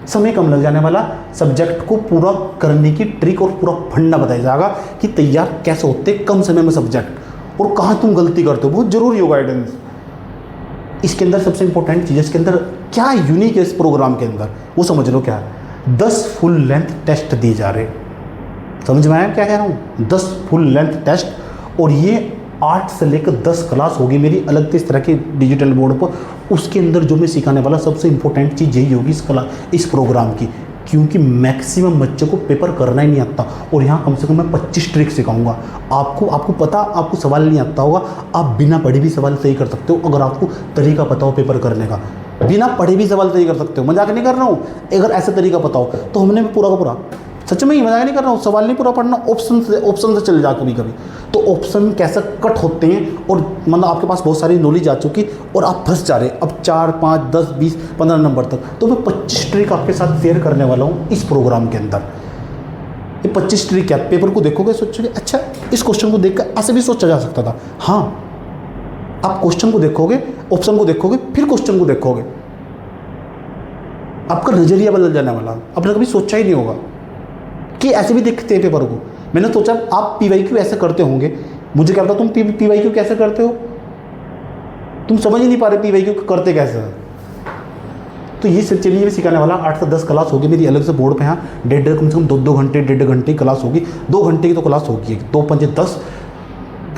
समय कम लग जाने वाला, सब्जेक्ट को पूरा करने की ट्रिक और पूरा फंडा बताया जाएगा कि तैयार कैसे होते कम समय में सब्जेक्ट, और कहाँ तुम गलती करते हो। बहुत जरूरी हो गाइडेंस इसके अंदर। सबसे इंपॉर्टेंट चीज़ इसके अंदर क्या यूनिक है इस प्रोग्राम के अंदर, वो समझ लो क्या है। 10 फुल लेंथ टेस्ट दिए जा रहे, समझ में आया क्या कह रहा हूँ। 10 फुल लेंथ टेस्ट, और ये 8 से लेकर 10 क्लास होगी मेरी अलग से इस तरह के डिजिटल बोर्ड पर। उसके अंदर जो मैं सिखाने वाला सबसे इंपॉर्टेंट चीज़ यही होगी इस प्रोग्राम की, क्योंकि मैक्सिमम बच्चों को पेपर करना ही नहीं आता। और यहाँ कम से कम मैं 25 ट्रिक सिखाऊंगा आपको पता, आपको सवाल नहीं आता होगा, आप बिना पढ़े भी सवाल सही कर सकते हो। अगर आपको तरीका पता हो पेपर करने का, बिना पढ़े भी सवाल सही कर सकते हो। मजाक नहीं कर रहा हूँ, अगर ऐसा तरीका पता हो तो हमने पूरा का पूरा, सच में ही मजाक नहीं कर रहा हूँ, सवाल नहीं पूरा पढ़ना, ऑप्शन से चल जा कभी कभी। तो ऑप्शन कैसे कट होते हैं, और मतलब आपके पास बहुत सारी नॉलेज आ चुकी और आप फंस जा रहे अब 4, 5, 10, 20, 15 नंबर तक। तो मैं 25 ट्रिक आपके साथ शेयर करने वाला हूँ इस प्रोग्राम के अंदर। ये 25 ट्रिक है, पेपर को देखोगे सोचोगे अच्छा इस क्वेश्चन को देखकर ऐसे भी सोचा जा सकता था। हाँ, आप क्वेश्चन को देखोगे, ऑप्शन को देखोगे, फिर क्वेश्चन को देखोगे, आपका नजरिया बदल जाने वाला। आपने कभी सोचा ही नहीं होगा कि ऐसे भी देखते हैं पेपर को। मैंने सोचा आप पीवाईक्यू ऐसे करते होंगे, मुझे क्या पता तुम पीवाईक्यू कैसे करते हो, तुम समझ ही नहीं पा रहे पीवाईक्यू करते कैसे है। तो ये सब चलिए मैं सिखाने वाला। 8 से 10 क्लास होगी मेरी अलग से बोर्ड पे। यहाँ डेढ़ कम से कम 2 घंटे, 1.5 घंटे की क्लास होगी। 2 घंटे की तो क्लास होगी, 2 5 10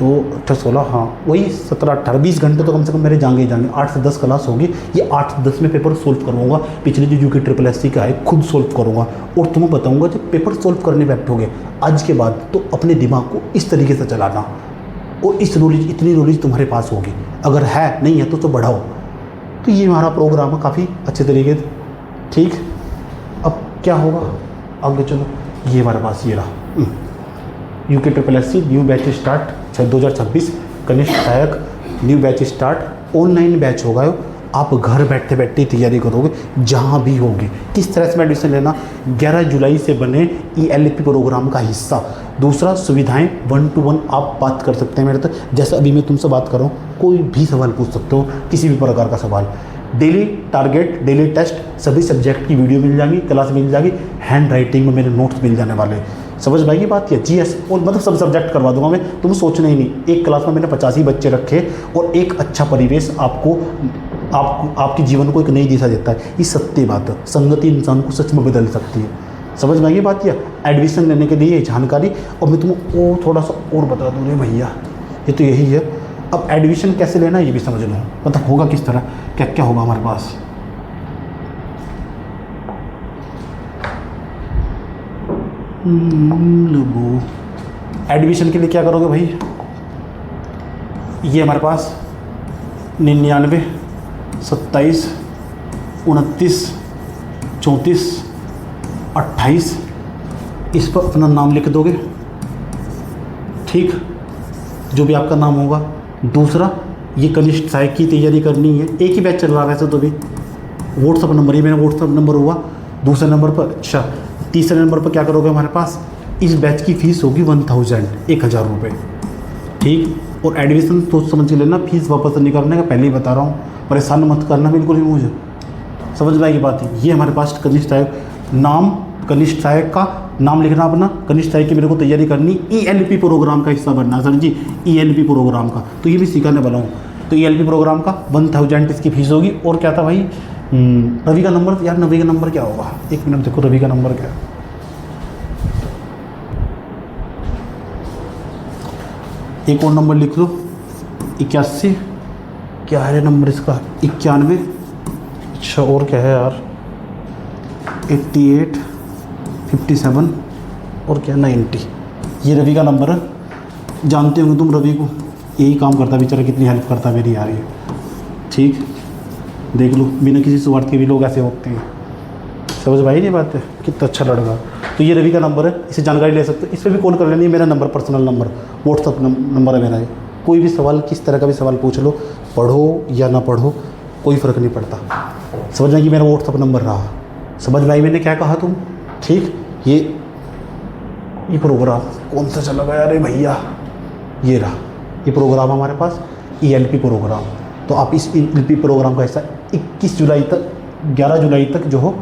तो 8 16, हाँ वही 17 18 20 घंटे तो कम से कम मेरे जाएंगे ही जाएंगे। 8 से 10 क्लास होगी। ये 8 से 10 में पेपर सोल्व करूँगा। पिछले जो यूके SSC का है खुद सोल्व करूँगा, और तुम्हें बताऊँगा जब पेपर सोल्व करने बैठोगे आज के बाद तो अपने दिमाग को इस तरीके से चलाना, और इतनी नॉलेज तुम्हारे पास होगी। अगर है नहीं है तो बढ़ाओ। तो ये हमारा प्रोग्राम है काफ़ी अच्छे तरीके से। ठीक, अब क्या होगा आगे चलो। ये हमारे पास ये रहा UK SSC new batch start 2026 कनिष्ठ सहायक new batch start. Online batch होगा, आप घर बैठे बैठे तैयारी करोगे जहाँ भी होगी। किस तरह से एडमिशन लेना, 11 जुलाई से बने ELP प्रोग्राम का हिस्सा। दूसरा, सुविधाएं 1 to 1 आप बात कर सकते हैं मेरे तक, जैसे अभी मैं तुमसे बात कर रहा हूँ, कोई भी सवाल पूछ सकते हो, किसी भी प्रकार का सवाल। डेली टारगेट, डेली टेस्ट, सभी सब्जेक्ट की वीडियो मिल जाएगी, क्लास मिल जाएगी, हैंड राइटिंग में मेरे नोट्स मिल जाने वाले। समझ पाएगी बात। या GS और मतलब सब सब्जेक्ट करवा दूंगा मैं, तुम सोचना ही नहीं। एक क्लास में मैंने 85 बच्चे रखे, और एक अच्छा परिवेश आपके जीवन को एक नई दिशा देता है। ये सत्य बात है, संगति इंसान को सच में बदल सकती है। समझ में आएगी बात। या एडमिशन लेने के लिए जानकारी, और मैं तुम्हें और थोड़ा सा और बता दूँ रे भैया, ये तो यही है। अब एडमिशन कैसे लेना ये भी समझ लो, मतलब होगा किस तरह, क्या क्या होगा हमारे पास। एडमिशन के लिए क्या करोगे भाई, ये हमारे पास 99 27 29 34 28, इस पर अपना नाम लिख दोगे। ठीक, जो भी आपका नाम होगा। दूसरा, ये कनिष्ठ सहायक की तैयारी करनी है, एक ही बैच चल रहा है वैसे तो भी। व्हाट्सअप नंबर, ये मेरा व्हाट्सअप नंबर हुआ। दूसरे नंबर पर, अच्छा तीसरे नंबर पर क्या करोगे, हमारे पास इस बैच की फ़ीस होगी 1000 रुपये। ठीक, और एडमिशन सोच समझ के लेना, फीस वापस नहीं करने का पहले ही बता रहा हूँ, परेशान मत करना बिल्कुल ही मुझे। समझ में आएगी बात है। ये हमारे पास कनिष्ठ सहायक, नाम कनिष्ठ सहायक का नाम लिखना अपना, कनिष्ठ सहायक की मेरे को तैयारी करनी, ELP प्रोग्राम का हिस्सा बनना सर जी, ELP प्रोग्राम का, तो ये भी सिखाने वाला हूँ। तो ELP प्रोग्राम का 1000 इसकी फीस होगी। और क्या था भाई, रवि का नंबर, यार रवि का नंबर क्या होगा, एक मिनट देखो रवि का नंबर क्या है। एक और नंबर लिख लो, 81, क्या है नंबर इसका, 91, अच्छा और क्या है यार, 88 57 और क्या 90। ये रवि का नंबर है, जानते होंगे तुम रवि को, यही काम करता बेचारा, कितनी हेल्प करता मेरी यार ये। ठीक, देख लो, बिना किसी स्वार्थ के भी लोग ऐसे होते हैं। समझ भाई नहीं बात है, कितना अच्छा लड़का। तो ये रवि का नंबर है, इसे जानकारी ले सकते हो, इस पर भी कॉल कर लेनी है। मेरा number, personal number, WhatsApp number है मेरा ये। कोई भी सवाल, किस तरह का भी सवाल पूछ लो, पढ़ो या ना पढ़ो कोई फ़र्क नहीं पड़ता। समझ में कि मेरा व्हाट्सअप नंबर रहा। समझ में आई मैंने क्या कहा तुम? ठीक। ये प्रोग्राम कौन सा चला गया? अरे भैया ये रहा, ये प्रोग्राम हमारे पास ELP प्रोग्राम। तो आप इस ELP प्रोग्राम का हिस्सा 21 जुलाई तक, 11 जुलाई तक जो हो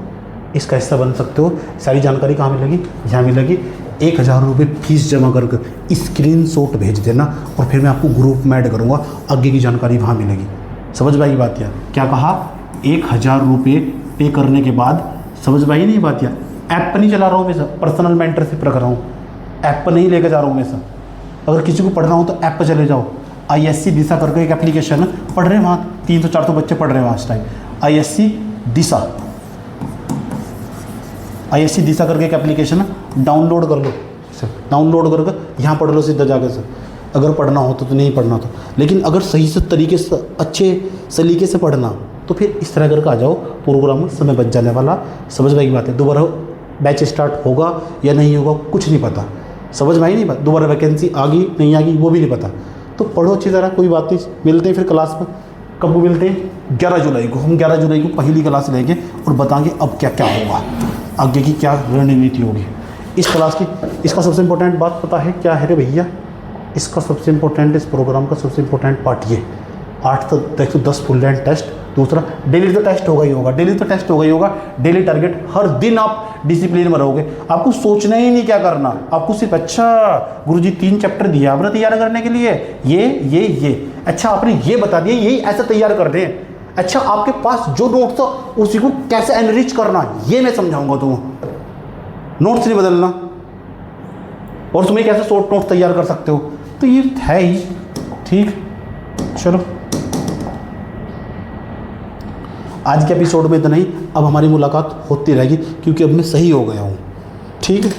इसका हिस्सा बन सकते हो। सारी जानकारी कहाँ मिलेगी? यहाँ मिलेगी। 1000 रुपये फीस जमा करके स्क्रीनशॉट भेज देना और फिर मैं आपको ग्रुप में ऐड करूँगा, आगे की जानकारी वहाँ मिलेगी। समझ में आई बात? यार क्या कहा? 1000 रुपये पे करने के बाद, समझ में आई नहीं बात? यार ऐप पर नहीं चला रहा हूँ मैं सर, पर्सनल मेंटरशिप रख रहा हूँ, ऐप पर नहीं लेकर जा रहा हूँ मैं सर। अगर किसी को पढ़ना हो तो ऐप पर चले जाओ। ISC दिशा करके एक एप्लीकेशन है, पढ़ रहे हैं वहाँ 300-400 बच्चे पढ़ रहे हैं वहाँ इस टाइम। ISC दिशा करके एक एप्लीकेशन है, डाउनलोड कर लो सर, डाउनलोड करके यहाँ पढ़ लो सीधा जाकर सर। अगर पढ़ना हो तो नहीं पढ़ना तो, लेकिन अगर सही से तरीके से, अच्छे सलीके से पढ़ना तो फिर इस तरह करके आ जाओ, प्रोग्राम में समय बच जाने वाला। समझ में आई बात है? दोबारा बैच स्टार्ट होगा या नहीं होगा कुछ नहीं पता। समझ में आई नहीं बात? दोबारा वैकेंसी आ गई नहीं आ गई वो भी नहीं पता। तो पढ़ो अच्छी तरह, कोई बात नहीं। मिलते हैं फिर क्लास में। कब मिलते हैं? 11 जुलाई को। हम 11 जुलाई को पहली क्लास लेंगे और बताएंगे अब क्या क्या होगा, आगे की क्या रणनीति होगी इस क्लास की। इसका सबसे इम्पोर्टेंट बात पता है क्या है रे भैया? इसका सबसे इम्पोर्टेंट, इस प्रोग्राम का सबसे इम्पोर्टेंट पार्ट ये 8 तो 110 फुल लेंथ टेस्ट। दूसरा, डेली तो टेस्ट होगा ही होगा, डेली तो टेस्ट होगा ही होगा। डेली टारगेट, हर दिन आप डिसिप्लिन में रहोगे, आपको सोचना ही नहीं क्या करना, आपको सिर्फ अच्छा गुरुजी 3 चैप्टर दिया आपने तैयार करने के लिए, ये अच्छा आपने ये बता दिया, यही ऐसा तैयार कर दें। अच्छा आपके पास जो नोट्स था उसी को कैसे एनरिच करना ये मैं समझाऊंगा। तुम्हें नोट्स नहीं बदलना और तुम्हें कैसे शॉर्ट नोट्स तैयार कर सकते हो, तो ये है ही। ठीक, चलो आज के एपिसोड में इतना ही। अब हमारी मुलाकात होती रहेगी क्योंकि अब मैं सही हो गया हूँ। ठीक है।